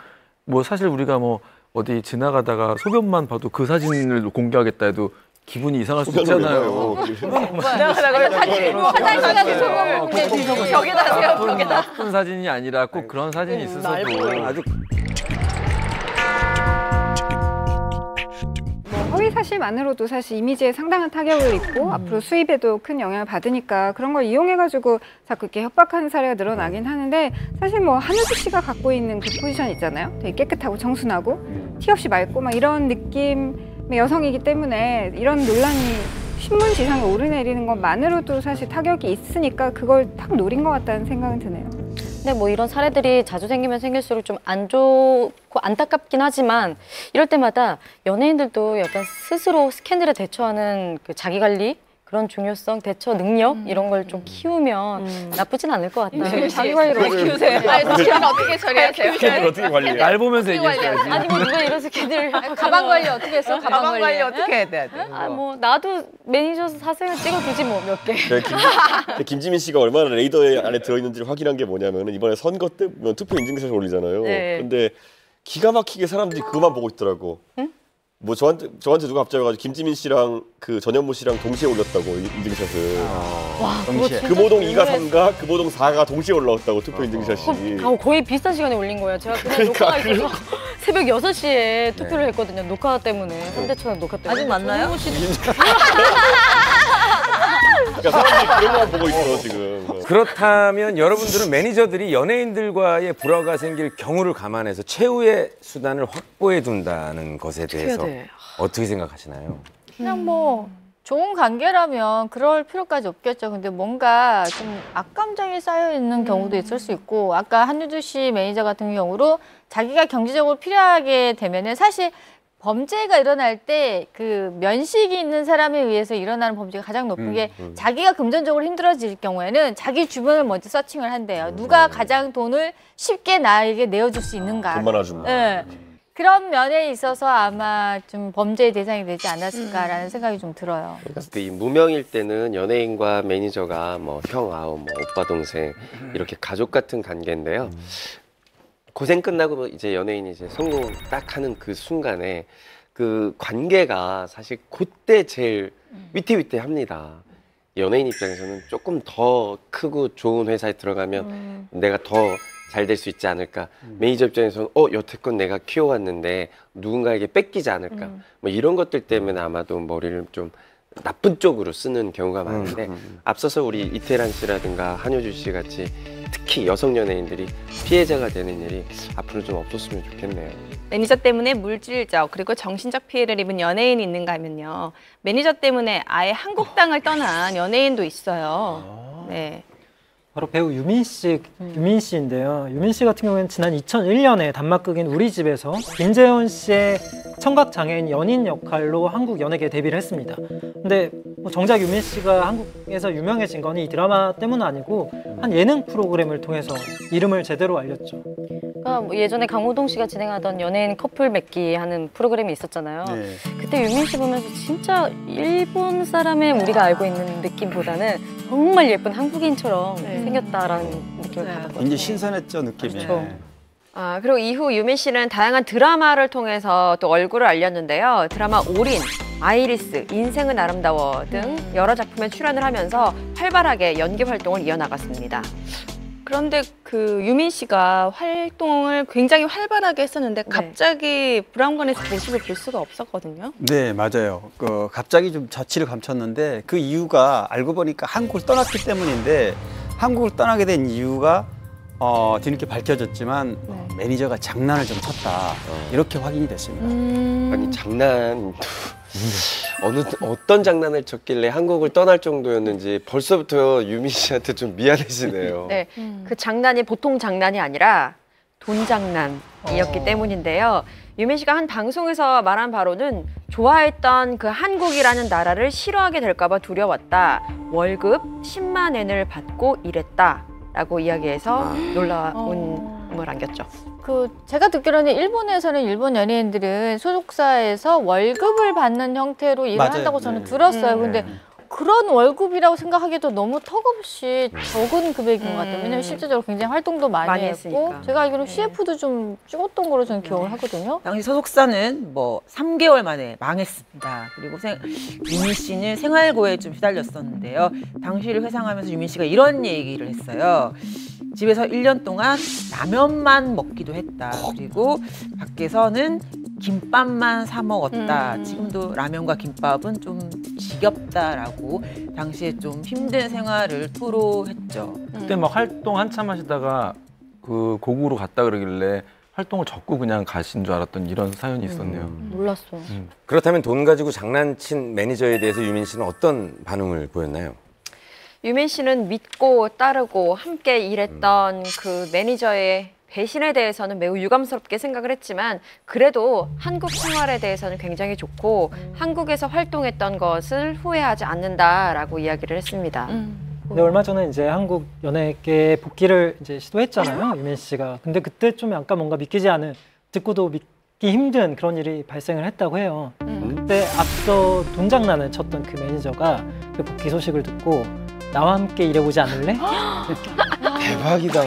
뭐 사실 우리가 뭐 어디 지나가다가 소변만 봐도 그 사진을 공개하겠다 해도 기분이 이상할 수 있잖아요. 지나가다가 사진 화장실 가서 벽에다 세워 벽에다. 나쁜 사진이 아니라 꼭 그런 사진이 있어서도 아주 허위 사실만으로도 사실 이미지에 상당한 타격을 입고 앞으로 수입에도 큰 영향을 받으니까 그런 걸 이용해가지고 자꾸 이렇게 협박하는 사례가 늘어나긴 하는데 사실 뭐 한효주 씨가 갖고 있는 그 포지션 있잖아요. 되게 깨끗하고 청순하고 티 없이 맑고 막 이런 느낌의 여성이기 때문에 이런 논란이 신문 지상에 오르내리는 것만으로도 사실 타격이 있으니까 그걸 딱 노린 것 같다는 생각은 드네요. 근데 뭐 이런 사례들이 자주 생기면 생길수록 좀 안 좋고 안타깝긴 하지만 이럴 때마다 연예인들도 약간 스스로 스캔들에 대처하는 그 자기관리 그런 중요성, 대처 능력 이런 걸 좀 키우면 나쁘진 않을 것 같아요. 자기관리를 어떻게 키우세요? 스캔을 어떻게 처리하세요? 스캔을 어떻게 관리해요? 날 보면서 얘기해야지. 아니 뭐 누가 이런 스캔들 가방 관리 어떻게 했어? 가방 관리 어떻게 해야 돼? 뭐 나도 매니저 사생활 찍어두지 뭐 몇 개. 김지민 씨가 얼마나 레이더 안에 들어있는지를 확인한 게 뭐냐면 이번에 선거 때 투표 인증샷을 올리잖아요. 네. 근데 기가 막히게 사람들이 그것만 보고 있더라고. 응? 뭐 저한테 누가 갑자기 와가지고 김지민 씨랑 그 전현무 씨랑 동시에 올렸다고 인증샷을. 와, 동시에. 금호동 2가 3가 금호동 4가 동시에 올라왔다고 투표 인증샷이. 거의 비슷한 시간에 올린 거예요. 제가 그냥 녹화가 있어서 새벽 6시에 투표를 했거든요. 녹화 때문에. 현대천왕 녹화 때문에. 아직 맞나요? 그러니까 사람들이 그런 거만 보고 있어 지금. 그렇다면 여러분들은 매니저들이 연예인들과의 불화가 생길 경우를 감안해서 최후의 수단을 확보해 둔다는 것에 대해서 어떻게 생각하시나요? 그냥 뭐 좋은 관계라면 그럴 필요까지 없겠죠. 근데 뭔가 좀 악감정이 쌓여 있는 경우도 있을 수 있고 아까 한효주 씨 매니저 같은 경우로 자기가 경제적으로 필요하게 되면은 사실 범죄가 일어날 때 그 면식이 있는 사람에 의해서 일어나는 범죄가 가장 높은 게 자기가 금전적으로 힘들어질 경우에는 자기 주변을 먼저 서칭을 한대요. 누가 가장 돈을 쉽게 나에게 내어줄 수 있는가. 돈만 아주면. 네. 그런 면에 있어서 아마 좀 범죄의 대상이 되지 않았을까라는 생각이 좀 들어요. 그러니까 이 무명일 때는 연예인과 매니저가 뭐 형, 아우, 뭐 오빠, 동생 이렇게 가족 같은 관계인데요. 고생 끝나고 이제 연예인이 이제 성공 딱 하는 그 순간에 그 관계가 사실 그때 제일 위태위태합니다. 연예인 입장에서는 조금 더 크고 좋은 회사에 들어가면 내가 더 잘 될 수 있지 않을까. 매니저 입장에서는 여태껏 내가 키워왔는데 누군가에게 뺏기지 않을까. 뭐 이런 것들 때문에 아마도 머리를 좀 나쁜 쪽으로 쓰는 경우가 많은데 앞서서 우리 이태란 씨라든가 한효주 씨 같이 특히 여성 연예인들이 피해자가 되는 일이 앞으로 좀 없었으면 좋겠네요. 매니저 때문에 물질적 그리고 정신적 피해를 입은 연예인이 있는가 하면요. 매니저 때문에 아예 한국 땅을 떠난 연예인도 있어요. 네. 바로 배우 유민 씨인데요. 유민 씨 같은 경우에는 지난 2001년에 단막극인 우리 집에서 김재원 씨의 청각 장애인 연인 역할로 한국 연예계에 데뷔를 했습니다. 근데 뭐 정작 유민 씨가 한국에서 유명해진 건 이 드라마 때문은 아니고 한 예능 프로그램을 통해서 이름을 제대로 알렸죠. 그러니까 뭐 예전에 강호동 씨가 진행하던 연예인 커플 맺기 하는 프로그램이 있었잖아요. 네. 그때 유민 씨 보면서 진짜 일본 사람의 우리가 알고 있는 느낌보다는 정말 예쁜 한국인처럼 생겼다라는 느낌을 받았거든요. 굉장히 신선했죠, 느낌이. 그렇죠. 그리고 이후 유민 씨는 다양한 드라마를 통해서 또 얼굴을 알렸는데요. 드라마 올인, 아이리스, 인생은 아름다워 등 여러 작품에 출연을 하면서 활발하게 연기 활동을 이어나갔습니다. 그런데 그 유민 씨가 활동을 굉장히 활발하게 했었는데 갑자기 브라운관에서 모습을 볼 수가 없었거든요. 네, 맞아요. 갑자기 좀 저치를 감췄는데 그 이유가 알고 보니까 한국을 떠났기 때문인데 한국을 떠나게 된 이유가 뒤늦게 밝혀졌지만 매니저가 장난을 좀 쳤다. 이렇게 확인이 됐습니다. 아니 장난 어떤 장난을 쳤길래 한국을 떠날 정도였는지 벌써부터 유민 씨한테 좀 미안해지네요. 네, 그 장난이 보통 장난이 아니라 돈 장난이었기 때문인데요. 유민 씨가 한 방송에서 말한 바로는 좋아했던 그 한국이라는 나라를 싫어하게 될까봐 두려웠다. 월급 10만 엔을 받고 일했다라고 이야기해서 놀라움을 안겼죠. 제가 듣기로는 일본에서는 일본 연예인들은 소속사에서 월급을 받는 형태로 일을 맞아요. 한다고 저는 들었어요. 근데 그런 월급이라고 생각하기도 너무 턱없이 적은 금액인 것 같아요. 왜냐면 실제적으로 굉장히 활동도 많이 했고 했으니까. 제가 알기로는 CF도 좀 찍었던 걸로 저는 기억을 하거든요. 당시 소속사는 뭐 3개월 만에 망했습니다. 그리고 유민 씨는 생활고에 좀 휘달렸었는데요. 당시를 회상하면서 유민 씨가 이런 얘기를 했어요. 집에서 1년 동안 라면만 먹기도 했다. 그리고 밖에서는 김밥만 사 먹었다. 지금도 라면과 김밥은 좀 지겹다라고 당시에 좀 힘든 생활을 토로했죠. 그때 막 활동 한참 하시다가 그 고국으로 갔다 그러길래 활동을 접고 그냥 가신 줄 알았던 이런 사연이 있었네요. 몰랐어. 그렇다면 돈 가지고 장난친 매니저에 대해서 유민 씨는 어떤 반응을 보였나요? 유민 씨는 믿고 따르고 함께 일했던 그 매니저의 배신에 대해서는 매우 유감스럽게 생각을 했지만 그래도 한국 생활에 대해서는 굉장히 좋고 한국에서 활동했던 것을 후회하지 않는다라고 이야기를 했습니다. 근데 얼마 전에 이제 한국 연예계에 복귀를 이제 시도했잖아요, 유민 씨가. 근데 그때 좀 약간 뭔가 믿기지 않은, 듣고도 믿기 힘든 그런 일이 발생을 했다고 해요. 그때 앞서 돈 장난을 쳤던 그 매니저가 그 복귀 소식을 듣고 나와 함께 일해보지 않을래? 대박이다.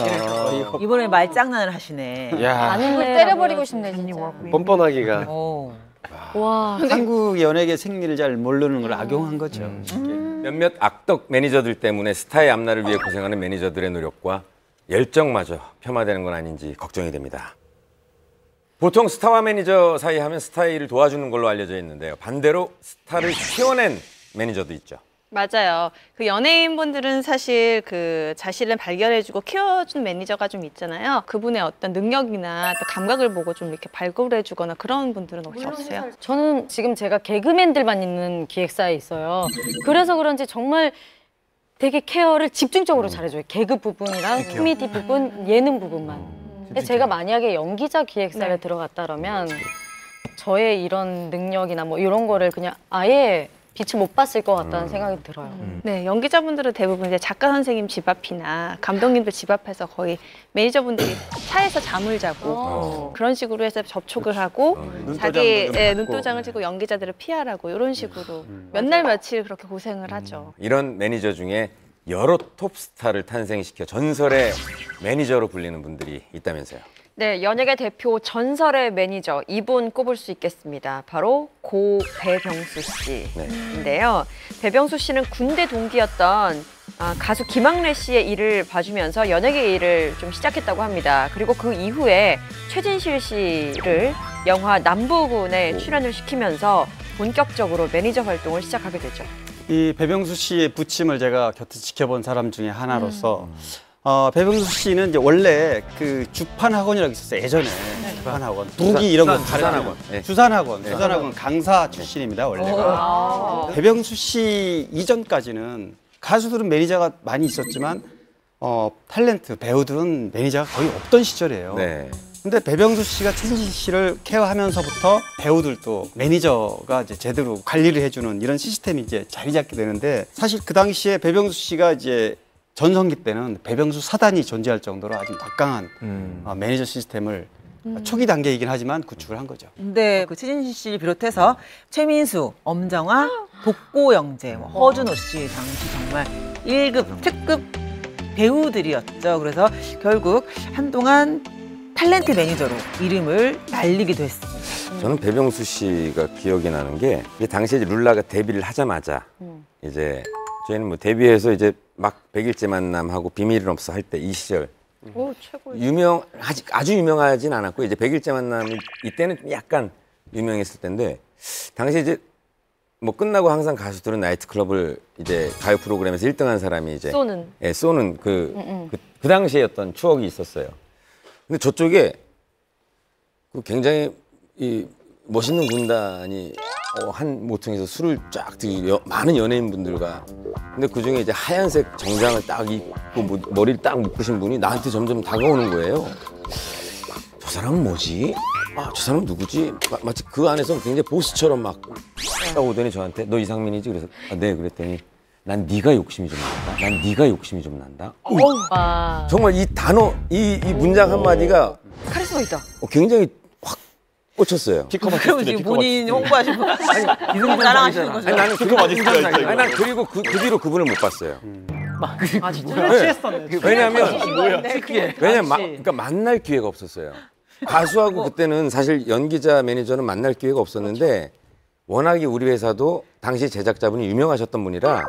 이번에 말장난을 하시네. 야. 아는 걸 때려버리고 싶네 진짜. 뻔뻔하기가. 와. 한국 연예계 생리를 잘 모르는 걸 악용한 거죠. 몇몇 악덕 매니저들 때문에 스타의 앞날을 위해 고생하는 매니저들의 노력과 열정마저 폄하되는 건 아닌지 걱정이 됩니다. 보통 스타와 매니저 사이 하면 스타의 일을 도와주는 걸로 알려져 있는데요. 반대로 스타를 키워낸 매니저도 있죠. 맞아요. 그 연예인분들은 사실 그 자신을 발견해주고 키워준 매니저가 좀 있잖아요. 그분의 어떤 능력이나 또 감각을 보고 좀 이렇게 발굴해주거나 그런 분들은 혹시 없어요? 저는 지금 제가 개그맨들만 있는 기획사에 있어요. 그래서 그런지 정말 되게 케어를 집중적으로 잘해줘요. 개그 부분이랑 코미디 부분, 예능 부분만. 근데 제가 만약에 연기자 기획사에 들어갔다면 저의 이런 능력이나 뭐 이런 거를 그냥 아예 빛을 못 봤을 것 같다는 생각이 들어요. 네, 연기자분들은 대부분 이제 작가 선생님 집 앞이나 감독님들 집 앞에서 거의 매니저분들이 차에서 잠을 자고 그런 식으로 해서 접촉을 하고 자기 눈도장을 찍고 연기자들을 피하라고 이런 식으로 몇 날 며칠 그렇게 고생을 하죠. 이런 매니저 중에 여러 톱스타를 탄생시켜 전설의 매니저로 불리는 분들이 있다면서요. 네, 연예계 대표 전설의 매니저 이분 꼽을 수 있겠습니다. 바로 고 배병수 씨인데요. 배병수 씨는 군대 동기였던 가수 김학래 씨의 일을 봐주면서 연예계 일을 좀 시작했다고 합니다. 그리고 그 이후에 최진실 씨를 영화 남부군에 출연을 시키면서 본격적으로 매니저 활동을 시작하게 되죠. 이 배병수 씨의 부침을 제가 곁에 지켜본 사람 중에 하나로서 배병수 씨는 이제 원래 그 주판 학원이라고 있었어요. 예전에 주판 학원, 무기 이런 거 주산학원. 주산학원 강사 출신입니다. 원래가. 배병수 씨 이전까지는 가수들은 매니저가 많이 있었지만 탤런트 배우들은 매니저가 거의 없던 시절이에요. 근데 배병수 씨가 최진실 씨를 케어하면서부터 배우들도 매니저가 이제 제대로 관리를 해주는 이런 시스템이 이제 자리 잡게 되는데 사실 그 당시에 배병수 씨가 이제 전성기 때는 배병수 사단이 존재할 정도로 아주 막강한 매니저 시스템을 초기 단계이긴 하지만 구축을 한 거죠. 근데 그 최진실 씨를 비롯해서 최민수, 엄정화, 독고영재, 허준호 씨 당시 정말 1급, 특급 배우들이었죠. 그래서 결국 한동안 탤런트 매니저로 이름을 날리기도 했습니다. 저는 배병수 씨가 기억이 나는 게 당시에 룰라가 데뷔를 하자마자 이제 저희는 뭐 데뷔해서 이제 막 100일째 만남하고 비밀은 없어 할 때 이 시절 오, 최고. 아주 유명하진 않았고 이제 100일째 만남 이때는 좀 약간 유명했을 텐데 당시에 이제 뭐 끝나고 항상 가수들은 나이트클럽을 이제 가요 프로그램에서 1등한 사람이 이제 쏘는 그 당시에 어떤 추억이 있었어요. 근데 저쪽에 그 굉장히 이 멋있는 군단이 한 모퉁이에서 술을 쫙 드시고 많은 연예인분들과 근데 그중에 이제 하얀색 정장을 딱 입고 머리를 딱 묶으신 분이 나한테 점점 다가오는 거예요. 저 사람은 뭐지? 아, 저 사람은 누구지? 마치 그 안에서 굉장히 보스처럼 막 오더니 저한테 너 이상민이지? 그래서 아, 네 그랬더니 난 네가 욕심이 좀 난다. 난 네가 욕심이 좀 난다. 정말 이 단어, 이 문장 한마디가 카리스마 있다. 굉장히 확 꽂혔어요. 그럼 지금 본인 홍보하시고 이승 자랑하시는 거죠? 아니 나는 그거 맞았어요. 아니 난 그리고 그 뒤로 그분을 못 봤어요. 아 진짜? 취했었네. 왜냐면 왜냐면 그러니까 만날 기회가 없었어요. 가수하고 그때는 사실 연기자 매니저는 만날 기회가 없었는데 워낙에 우리 회사도 당시 제작자분이 유명하셨던 분이라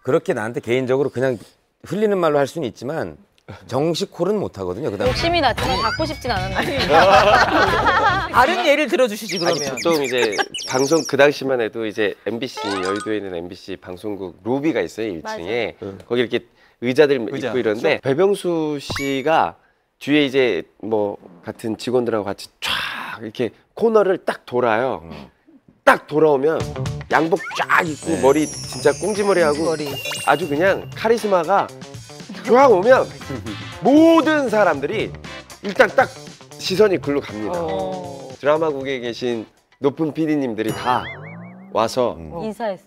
그렇게 나한테 개인적으로 그냥 흘리는 말로 할 수는 있지만 정식 콜은 못 하거든요. 그다음에 욕심이 났지만 받고 싶진 않았는데. 다른 예를 들어주시지 그러면. 아니, 보통 이제 방송 그 당시만 해도 이제 MBC 여의도에 있는 MBC 방송국 로비가 있어요 1층에 거기 이렇게 의자들 있고 이런데 배병수 씨가 뒤에 이제 뭐 같은 직원들하고 같이 쫙 이렇게 코너를 딱 돌아요. 딱 돌아오면 양복 쫙 입고 머리 진짜 꽁지머리하고 아주 그냥 카리스마가 쫙 오면 모든 사람들이 일단 딱 시선이 글로 갑니다. 드라마국에 계신 높은 PD님들이 다 와서 인사했어.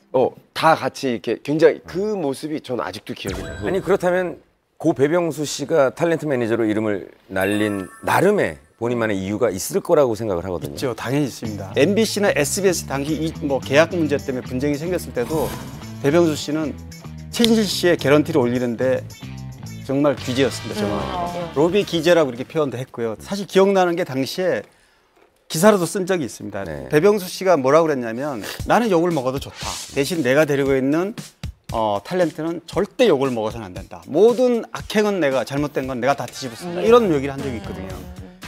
다 같이 이렇게 굉장히 그 모습이 저는 아직도 기억이 나요. 아니 그렇다면 고 배병수 씨가 탤런트 매니저로 이름을 날린 나름의 본인만의 이유가 있을 거라고 생각을 하거든요. 있죠, 당연히 있습니다. MBC나 SBS 당시 뭐 계약 문제 때문에 분쟁이 생겼을 때도 배병수 씨는 최진실 씨의 개런티를 올리는데 정말 귀재였습니다. 정말 로비 기재라고 이렇게 표현도 했고요. 사실 기억나는 게 당시에 기사로도 쓴 적이 있습니다. 배병수 씨가 뭐라고 그랬냐면 나는 욕을 먹어도 좋다. 대신 내가 데리고 있는 탤런트는 절대 욕을 먹어서는 안 된다. 모든 악행은 내가 잘못된 건 내가 다 뒤집어 쓴다. 이런 얘기를 한 적이 있거든요.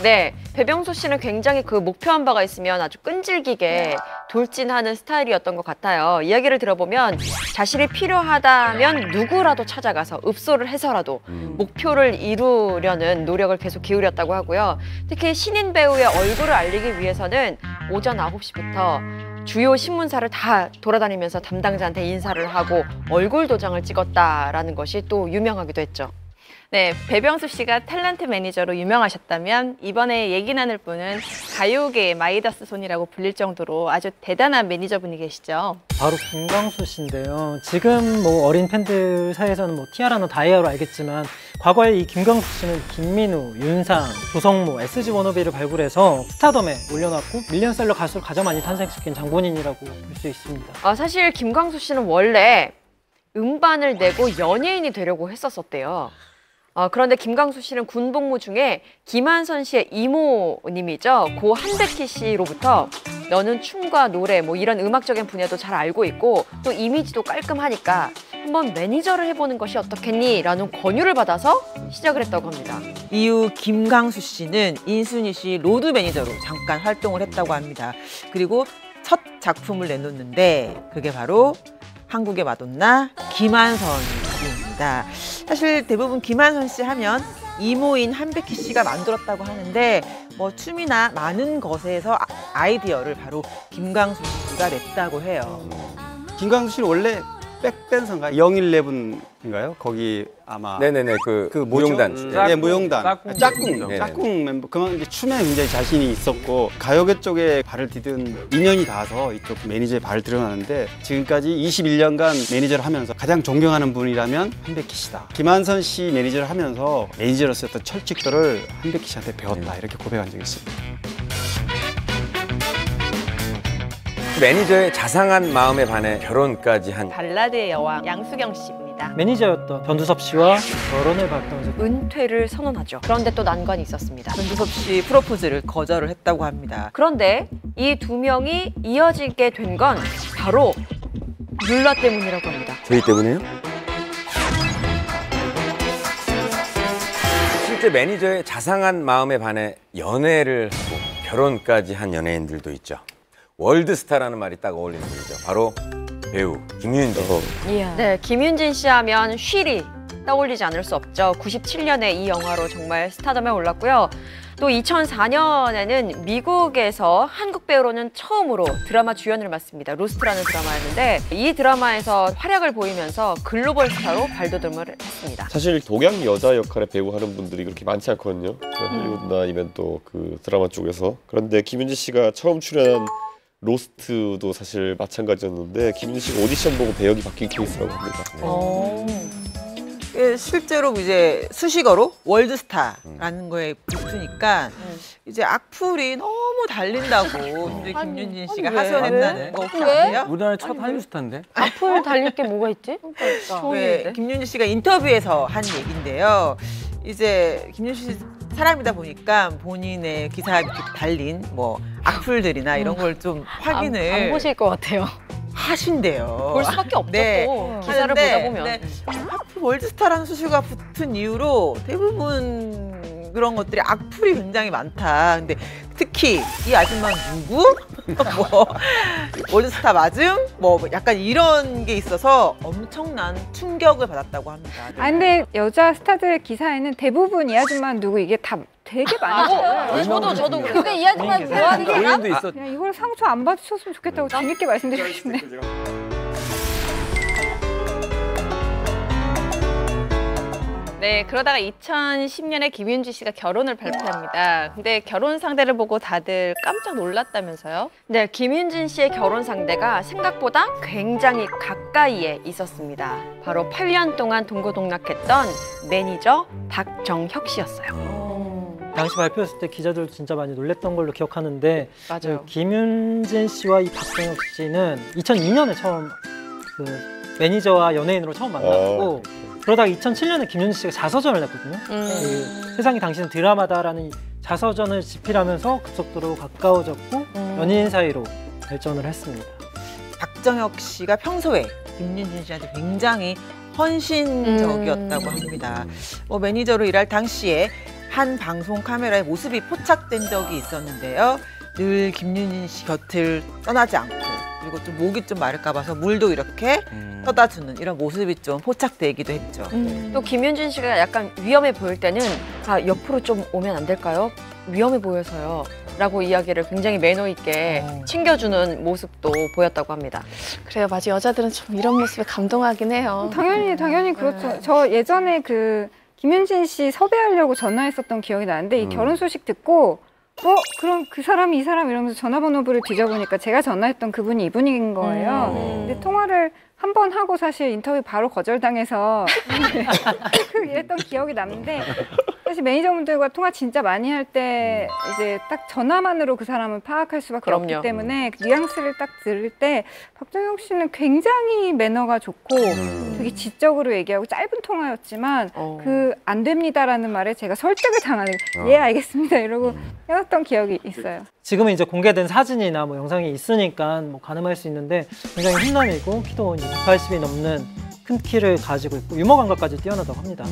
네, 배병수 씨는 굉장히 그 목표한 바가 있으면 아주 끈질기게 돌진하는 스타일이었던 것 같아요. 이야기를 들어보면 자신이 필요하다면 누구라도 찾아가서 읍소를 해서라도 목표를 이루려는 노력을 계속 기울였다고 하고요. 특히 신인 배우의 얼굴을 알리기 위해서는 오전 9시부터 주요 신문사를 다 돌아다니면서 담당자한테 인사를 하고 얼굴 도장을 찍었다라는 것이 또 유명하기도 했죠. 네, 배병수 씨가 탤런트 매니저로 유명하셨다면 이번에 얘기 나눌 분은 가요계의 마이다스 손이라고 불릴 정도로 아주 대단한 매니저분이 계시죠. 바로 김광수 씨인데요. 지금 뭐 어린 팬들 사이에서는 뭐 티아라나 다이아로 알겠지만 과거에 이 김광수 씨는 김민우, 윤상, 조성모, SG 워너비를 발굴해서 스타덤에 올려놨고 밀리언셀러 가수를 가장 많이 탄생시킨 장본인이라고 볼 수 있습니다. 사실 김광수 씨는 원래 음반을 내고 연예인이 되려고 했었대요. 그런데 김광수 씨는 군복무 중에 김한선 씨의 이모님이죠. 고 한백희 씨로부터 너는 춤과 노래 뭐 이런 음악적인 분야도 잘 알고 있고 또 이미지도 깔끔하니까 한번 매니저를 해보는 것이 어떻겠니? 라는 권유를 받아서 시작을 했다고 합니다. 이후 김광수 씨는 인순이 씨 로드 매니저로 잠깐 활동을 했다고 합니다. 그리고 첫 작품을 내놓는데 그게 바로 한국의 마돈나 김한선입니다. 사실 대부분 김한선 씨 하면 이모인 한백희 씨가 만들었다고 하는데 뭐 춤이나 많은 것에서 아이디어를 바로 김광수 씨가 냈다고 해요. 김광수 씨는 원래 백댄서인가 011인가요? 거기 아마 네네네 그 무용단. 네, 무용단. 짝꿍 네네. 멤버. 그만 이제 춤에 굉장히 자신이 있었고 가요계 쪽에 발을 디딘 인연이 닿아서 이쪽 매니저에 발을 들여놨는데 지금까지 21년간 매니저를 하면서 가장 존경하는 분이라면 한백희 씨다. 김한선 씨 매니저를 하면서 매니저로서 어떤 철칙들을 한백희 씨한테 배웠다 이렇게 고백한 적이 있습니다. 매니저의 자상한 마음에 반해 결혼까지 한 발라드의 여왕 양수경 씨입니다. 매니저였던 변두섭 씨와 결혼을 발표하면서 은퇴를 선언하죠. 그런데 또 난관이 있었습니다. 변두섭 씨 프로포즈를 거절을 했다고 합니다. 그런데 이 두 명이 이어지게 된 건 바로 룰라 때문이라고 합니다. 저희 때문에요? 실제 매니저의 자상한 마음에 반해 연애를 하고 결혼까지 한 연예인들도 있죠. 월드스타라는 말이 딱 어울리는 분이죠. 바로 배우 김윤진. 네, 김윤진 씨 하면 쉬리 떠올리지 않을 수 없죠. 97년에 이 영화로 정말 스타덤에 올랐고요. 또 2004년에는 미국에서 한국 배우로는 처음으로 드라마 주연을 맡습니다. 로스트라는 드라마였는데 이 드라마에서 활약을 보이면서 글로벌 스타로 발돋움을 했습니다. 사실 동양 여자 역할의 배우 하는 분들이 그렇게 많지 않거든요. 할리우드나 아니면 또 그 드라마 쪽에서. 그런데 김윤진 씨가 처음 출연한 로스트도 사실 마찬가지였는데 김윤진 씨가 오디션 보고 배역이 바뀐 케이스라고 합니다. 실제로 이제 수식어로 월드스타라는 거에 붙으니까 이제 악플이 너무 달린다고 이제 김윤진 씨가 하소연했다는 거 혹시 아세요? 우리나라 첫 한류 스타인데? 악플 달릴 게 뭐가 있지? 왜 김윤진 씨가 인터뷰에서 한 얘기인데요. 이제 김윤진 씨 사람이다 보니까 본인의 기사에 달린 뭐 악플들이나 이런 걸 좀 확인을 안 보실 것 같아요. 하신대요. 볼 수밖에 없죠. 네. 또 기사를 보다 보면. 네. 하필 월드스타라는 수식어가 붙은 이유로 대부분 그런 것들이 악플이 굉장히 많다. 근데 특히 이 아줌마 누구? 뭐 월드스타 맞음? 뭐 약간 이런 게 있어서 엄청난 충격을 받았다고 합니다. 아 근데 여자 스타들 기사에는 대부분 이 아줌마 누구 이게 다 되게 많이 저도 그래요. 근데 이 아줌마 뭐 하는 거야? 그냥 이걸 상처 안 받으셨으면 좋겠다고 재밌게 말씀드리고 싶네. 네, 그러다가 2010년에 김윤지 씨가 결혼을 발표합니다. 근데 결혼 상대를 보고 다들 깜짝 놀랐다면서요? 네, 김윤진 씨의 결혼 상대가 생각보다 굉장히 가까이에 있었습니다. 바로 8년 동안 동고동락했던 매니저 박정혁 씨였어요. 당시 발표했을 때 기자들 진짜 많이 놀랬던 걸로 기억하는데 맞아요. 김윤진 씨와 이 박정혁 씨는 2002년에 처음 그 매니저와 연예인으로 처음 만났고 그러다가 2007년에 김윤진 씨가 자서전을 냈거든요. 그 세상이 당신은 드라마다라는 자서전을 집필하면서 급속도로 가까워졌고 연인 사이로 발전을 했습니다. 박정혁 씨가 평소에 김윤진 씨한테 굉장히 헌신적이었다고 합니다. 뭐 매니저로 일할 당시에 한 방송 카메라에 모습이 포착된 적이 있었는데요. 늘 김윤진 씨 곁을 떠나지 않고 그리고 좀 목이 좀 마를까 봐서 물도 이렇게 떠다 주는 이런 모습이 좀 포착되기도 했죠. 또 김윤진 씨가 약간 위험해 보일 때는 옆으로 좀 오면 안 될까요? 위험해 보여서요. 라고 이야기를 굉장히 매너 있게 챙겨주는 모습도 보였다고 합니다. 그래요, 맞아. 여자들은 좀 이런 모습에 감동하긴 해요. 당연히 그렇죠. 저 예전에 그 김윤진 씨 섭외하려고 전화했었던 기억이 나는데 이 결혼 소식 듣고 그럼 그 사람이 이 사람 이러면서 전화번호부를 뒤져보니까 제가 전화했던 그분이 이분인 거예요. 근데 통화를 한 번 하고 사실 인터뷰 바로 거절당해서 이랬던 기억이 남는데 사실 매니저분들과 통화 진짜 많이 할 때 이제 딱 전화만으로 그 사람을 파악할 수밖에 없기 때문에 그 뉘앙스를 딱 들을 때 박정혁 씨는 굉장히 매너가 좋고 되게 지적으로 얘기하고 짧은 통화였지만 그 안 됩니다라는 말에 제가 설득을 당하는 예 알겠습니다 이러고 해왔던 기억이 있어요. 지금은 이제 공개된 사진이나 뭐 영상이 있으니까 뭐 가늠할 수 있는데 굉장히 훈남이고 키도 이제 180이 넘는 큰 키를 가지고 있고 유머 감각까지 뛰어나다고 합니다.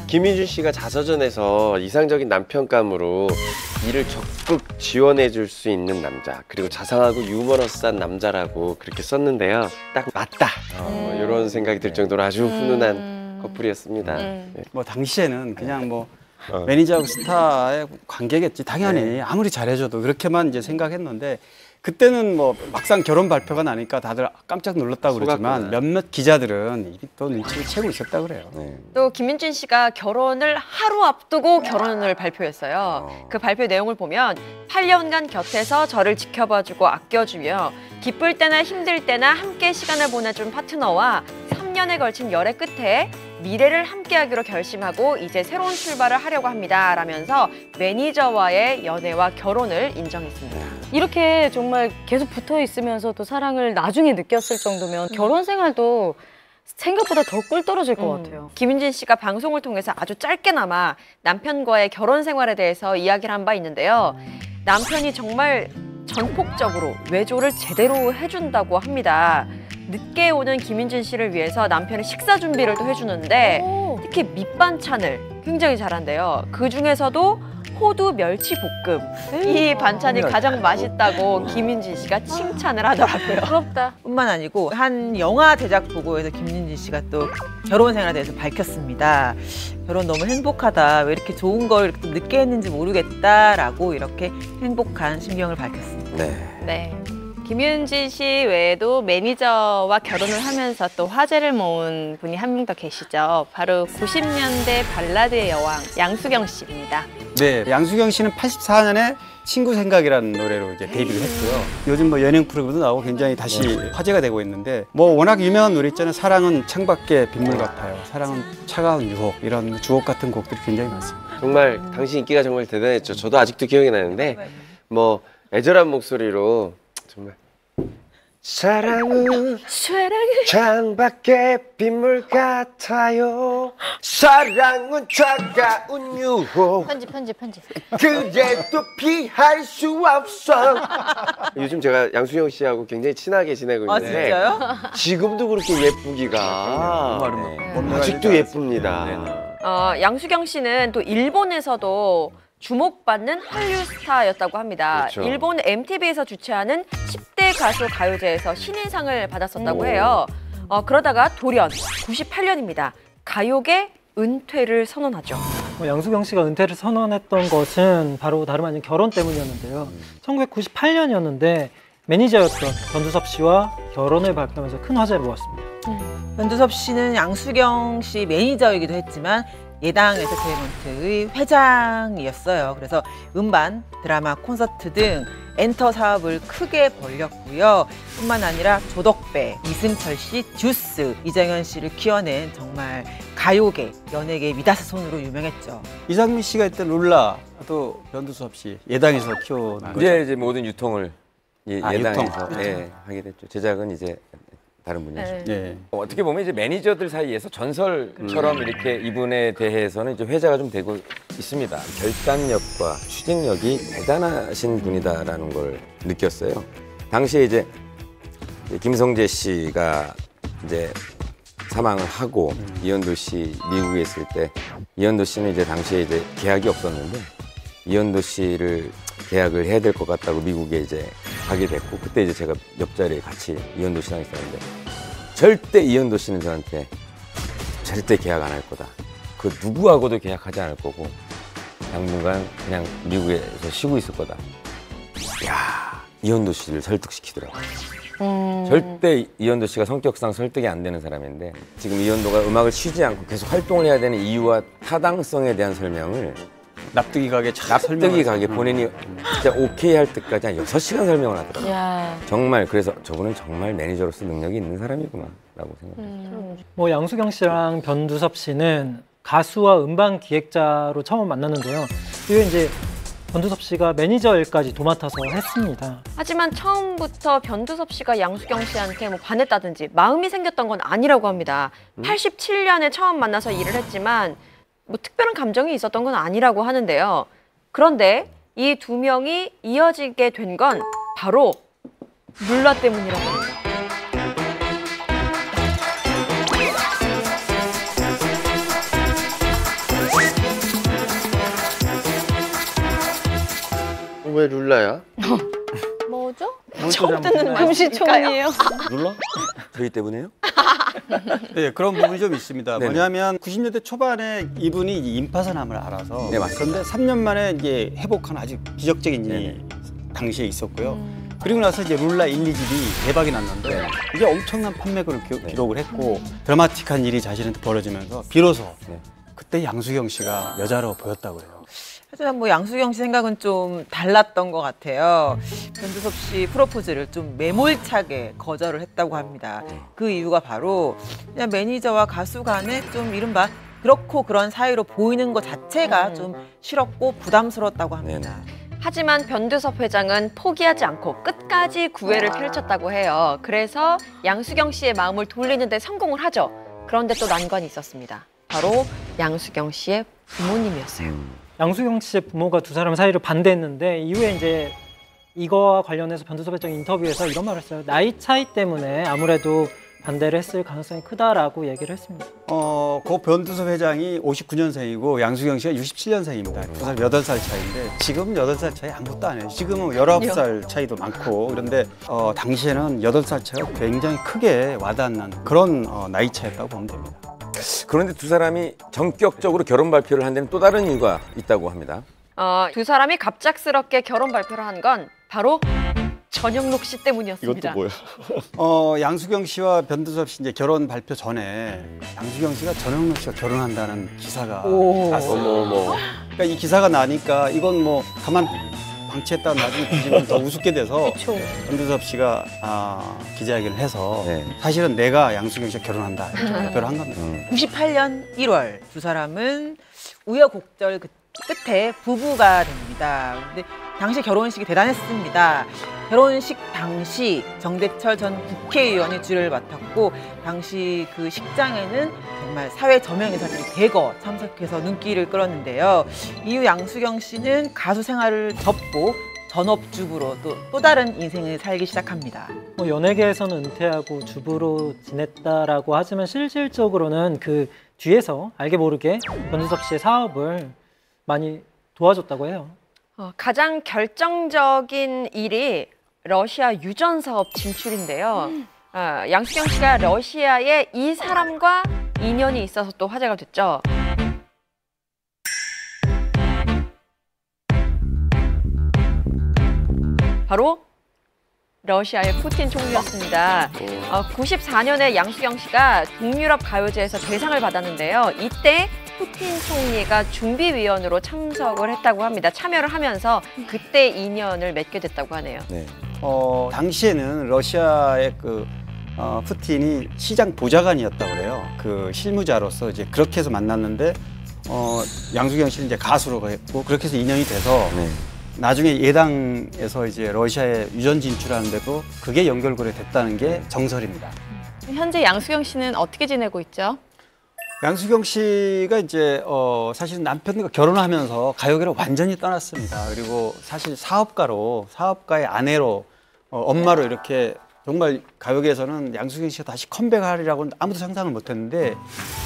김윤준 씨가 자서전에서 이상적인 남편감으로 일을 적극 지원해 줄 수 있는 남자 그리고 자상하고 유머러스한 남자라고 그렇게 썼는데요. 딱 맞다 이런 생각이 들 정도로 아주 훈훈한 커플이었습니다. 뭐 당시에는 그냥 뭐 매니저하고 스타의 관계겠지. 당연히 아무리 잘해줘도 그렇게만 이제 생각했는데 그때는 뭐 막상 결혼 발표가 나니까 다들 깜짝 놀랐다고 그러지만 몇몇 기자들은 이게 또 눈치를 채고 있었다고 그래요. 또 김윤진 씨가 결혼을 하루 앞두고 결혼을 발표했어요. 그 발표 내용을 보면 8년간 곁에서 저를 지켜봐주고 아껴주며 기쁠 때나 힘들 때나 함께 시간을 보내준 파트너와 3년에 걸친 열애 끝에 미래를 함께하기로 결심하고 이제 새로운 출발을 하려고 합니다. 라면서 매니저와의 연애와 결혼을 인정했습니다. 이렇게 정말 계속 붙어 있으면서 또 사랑을 나중에 느꼈을 정도면 결혼 생활도 생각보다 더 꿀 떨어질 것 같아요. 김윤진 씨가 방송을 통해서 아주 짧게나마 남편과의 결혼 생활에 대해서 이야기를 한 바 있는데요. 남편이 정말 전폭적으로 외조를 제대로 해준다고 합니다. 늦게 오는 김윤진 씨를 위해서 남편이 식사 준비를 또 해주는데 특히 밑반찬을 굉장히 잘한대요. 그 중에서도 호두 멸치 볶음 이 반찬이 가장 맛있다고 김윤진 씨가 칭찬을 하더라고요. 부럽다. 뿐만 아니고 한 영화 제작 보고에서 김윤진 씨가 또 결혼 생활에 대해서 밝혔습니다. 결혼 너무 행복하다. 왜 이렇게 좋은 걸 이렇게 늦게 했는지 모르겠다라고 이렇게 행복한 심경을 밝혔습니다. 네. 김윤진 씨 외에도 매니저와 결혼을 하면서 또 화제를 모은 분이 한 명 더 계시죠. 바로 90년대 발라드의 여왕 양수경 씨입니다. 네, 양수경 씨는 84년에 친구 생각이라는 노래로 이제 데뷔를 했고요. 요즘 뭐 연예인 프로그램도 나오고 굉장히 다시 화제가 되고 있는데 뭐 워낙 유명한 노래 있잖아요. 사랑은 창밖의 빗물 같아요. 사랑은 차가운 유혹 이런 주옥 같은 곡들이 굉장히 많습니다. 정말 당시 인기가 정말 대단했죠. 저도 아직도 기억이 나는데 뭐 애절한 목소리로 정말 사랑은 창밖의 빗물 같아요. 사랑은 차가운 유혹. 편집. 그래도 피할 수 없어. 요즘 제가 양수경 씨하고 굉장히 친하게 지내고 있는데 진짜요? 지금도 그렇게 예쁘기가 아직도 예쁩니다. 양수경 씨는 또 일본에서도 주목받는 한류 스타였다고 합니다. 그렇죠. 일본 MTV에서 주최하는 10대 가수 가요제에서 신인상을 받았었다고 해요. 그러다가 돌연 98년입니다. 가요계 은퇴를 선언하죠. 양수경 씨가 은퇴를 선언했던 것은 바로 다름 아닌 결혼 때문이었는데요. 1998년이었는데 매니저였던 변두섭 씨와 결혼을 발표하면서 큰 화제를 모았습니다. 변두섭 씨는 양수경 씨 매니저이기도 했지만 예당 엔터테인먼트의 회장이었어요. 그래서 음반, 드라마, 콘서트 등 엔터 사업을 크게 벌렸고요. 뿐만 아니라 조덕배, 이승철 씨, 듀스, 이정현 씨를 키워낸 정말 가요계, 연예계 미다스 손으로 유명했죠. 이상민 씨가 했던 룰라도 변두섭 씨 예당에서 키워난 거죠. 이제 모든 유통을 예당에서 하게 됐죠. 제작은 이제 다른 분이죠. 네. 어떻게 보면 이제 매니저들 사이에서 전설처럼 이렇게 이분에 대해서는 이제 회자가 좀 되고 있습니다. 결단력과 추진력이 대단하신 분이다라는 걸 느꼈어요. 당시에 이제 김성재 씨가 이제 사망을 하고 이현도 씨 미국에 있을 때 이현도 씨는 이제 당시에 이제 계약이 없었는데 이현도 씨를 계약을 해야 될 것 같다고 미국에 이제 가게 됐고 그때 이제 제가 옆자리에 같이 이현도 씨랑 있었는데 절대 이현도 씨는 저한테 절대 계약 안 할 거다. 그 누구하고도 계약하지 않을 거고 당분간 그냥 미국에서 쉬고 있을 거다. 야 이현도 씨를 설득시키더라고요. 절대 이현도 씨가 성격상 설득이 안 되는 사람인데 지금 이현도가 음악을 쉬지 않고 계속 활동을 해야 되는 이유와 타당성에 대한 설명을 납득이 가게 본인이 진짜 오케이 할 때까지 한 6시간 설명을 하더라고요. 야. 정말 그래서 저분은 정말 매니저로서 능력이 있는 사람이구나 라고 생각했어요. 뭐 양수경 씨랑 변두섭 씨는 가수와 음반 기획자로 처음 만났는데요. 이게 이제 변두섭 씨가 매니저 일까지 도맡아서 했습니다. 하지만 처음부터 변두섭 씨가 양수경 씨한테 뭐 반했다든지 마음이 생겼던 건 아니라고 합니다. 87년에 처음 만나서 일을 했지만 뭐 특별한 감정이 있었던 건 아니라고 하는데요. 그런데 이 두 명이 이어지게 된 건 바로 룰라 때문이라고 합니다. 왜 룰라야? 뭐죠? 처음 듣는 금시초문이에요. 룰라? 저희 때문에요? 네, 그런 부분이 좀 있습니다. 네네. 뭐냐면 90년대 초반에 이분이 임파선암을 알아서 네, 맞습니다. 그런데 3년 만에 이제 회복한 아주 기적적인 일이 당시에 있었고요. 그리고 나서 이제 룰라 1, 2집이 대박이 났는데 이게 엄청난 판매고를 기록을 했고 드라마틱한 일이 자신한테 벌어지면서 비로소 그때 양수경 씨가 여자로 보였다고 해요. 하지만 뭐 양수경 씨 생각은 좀 달랐던 것 같아요. 변두섭 씨 프로포즈를 좀 매몰차게 거절을 했다고 합니다. 그 이유가 바로 그냥 매니저와 가수 간에 좀 이른바 그렇고 그런 사이로 보이는 것 자체가 좀 싫었고 부담스러웠다고 합니다. 하지만 변두섭 회장은 포기하지 않고 끝까지 구애를 펼쳤다고 해요. 그래서 양수경 씨의 마음을 돌리는 데 성공을 하죠. 그런데 또 난관이 있었습니다. 바로 양수경 씨의 부모님이었어요. 양수경 씨의 부모가 두 사람 사이를 반대했는데 이후에 이제 이거와 관련해서 변두섭 회장이 인터뷰에서 이런 말을 했어요. 나이 차이 때문에 아무래도 반대를 했을 가능성이 크다라고 얘기를 했습니다. 그 변두섭 회장이 59년생이고 양수경 씨가 67년생입니다. 두 사람 8살 차이인데 지금 8살 차이 아무것도 안 해요. 지금은 19살 차이도 많고 그런데 당시에는 8살 차이가 굉장히 크게 와닿는 그런 나이 차이였다고 보면 됩니다. 그런데 두 사람이 전격적으로 결혼 발표를 한 데는 또 다른 이유가 있다고 합니다. 두 사람이 갑작스럽게 결혼 발표를 한 건 바로 전영록 씨 때문이었습니다. 이것도 뭐야? 양수경 씨와 변두섭 씨 이제 결혼 발표 전에 양수경 씨가 전영록 씨가 결혼한다는 기사가 났어요. 그러니까 이 기사가 나니까 이건 뭐 가만 방치했다가 나중에 뒤집으면 더 우습게 돼서 변두섭 씨가 기자회견을 해서 사실은 내가 양수경 씨와 결혼한다 이렇게 발표를 한 겁니다. 98년 1월 두 사람은 우여곡절 끝에 부부가 됩니다. 근데 당시 결혼식이 대단했습니다. 결혼식 당시 정대철 전 국회의원이 주례를 맡았고 당시 그 식장에는 정말 사회 저명인사들이 대거 참석해서 눈길을 끌었는데요. 이후 양수경 씨는 가수 생활을 접고 전업주부로 또 다른 인생을 살기 시작합니다. 연예계에서는 은퇴하고 주부로 지냈다라고 하지만 실질적으로는 그 뒤에서 알게 모르게 변두섭 씨의 사업을 많이 도와줬다고 해요. 가장 결정적인 일이 러시아 유전 사업 진출인데요. 양수경 씨가 러시아에 이 사람과 인연이 있어서 또 화제가 됐죠. 바로 러시아의 푸틴 총리였습니다. 94년에 양수경 씨가 동유럽 가요제에서 대상을 받았는데요. 이때 푸틴 총리가 준비위원으로 참석을 했다고 합니다. 참여를 하면서 그때 인연을 맺게 됐다고 하네요. 당시에는 러시아의 푸틴이 시장 보좌관이었다고 그래요. 그 실무자로서 이제 그렇게 해서 만났는데 양수경 씨는 이제 가수로 했고 그렇게 해서 인연이 돼서 나중에 예당에서 이제 러시아에 유전 진출하는데도 그게 연결고리 됐다는 게 정설입니다. 현재 양수경 씨는 어떻게 지내고 있죠? 양수경 씨가 이제 사실 남편과 결혼하면서 가요계를 완전히 떠났습니다. 그리고 사실 사업가의 아내로 엄마로 이렇게 정말 가요계에서는 양수경 씨가 다시 컴백하리라고는 아무도 상상을 못했는데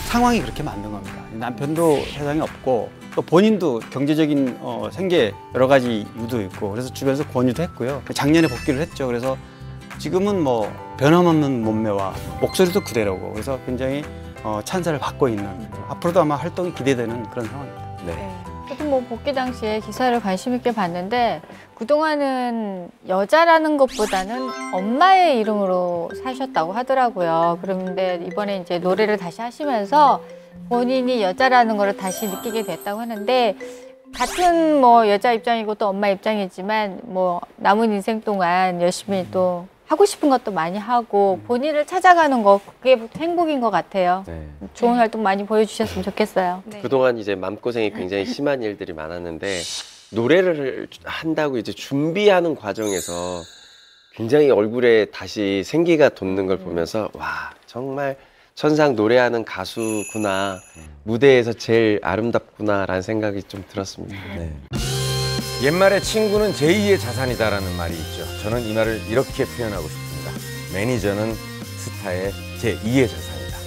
상황이 그렇게 만든 겁니다. 남편도 세상에 없고 또 본인도 경제적인 생계 여러 가지 이유도 있고 그래서 주변에서 권유도 했고요. 작년에 복귀를 했죠. 그래서 지금은 뭐 변함없는 몸매와 목소리도 그대로고 그래서 굉장히 찬사를 받고 있는 앞으로도 아마 활동이 기대되는 그런 상황입니다. 저도 뭐 복귀 당시에 기사를 관심 있게 봤는데 그동안은 여자라는 것보다는 엄마의 이름으로 사셨다고 하더라고요. 그런데 이번에 이제 노래를 다시 하시면서 본인이 여자라는 걸 다시 느끼게 됐다고 하는데 같은 뭐 여자 입장이고 또 엄마 입장이지만 뭐 남은 인생 동안 열심히 또 하고 싶은 것도 많이 하고 본인을 찾아가는 거 그게 행복인 것 같아요. 좋은 활동 많이 보여주셨으면 좋겠어요. 그동안 이제 마음고생이 굉장히 심한 일들이 많았는데 노래를 한다고 이제 준비하는 과정에서 굉장히 얼굴에 다시 생기가 돋는 걸 보면서 와 정말 천상 노래하는 가수구나 무대에서 제일 아름답구나라는 생각이 좀 들었습니다. 옛말에 친구는 제2의 자산이다라는 말이 있죠. 저는 이 말을 이렇게 표현하고 싶습니다. 매니저는 스타의 제2의 자산이다.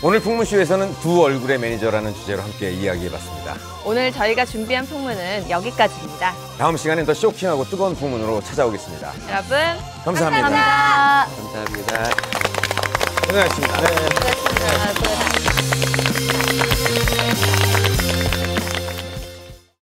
오늘 풍문쇼에서는 두 얼굴의 매니저라는 주제로 함께 이야기해봤습니다. 오늘 저희가 준비한 풍문은 여기까지입니다. 다음 시간엔 더 쇼킹하고 뜨거운 풍문으로 찾아오겠습니다. 여러분 감사합니다. 감사합니다. 고생하셨습니다. 고생하셨습니다.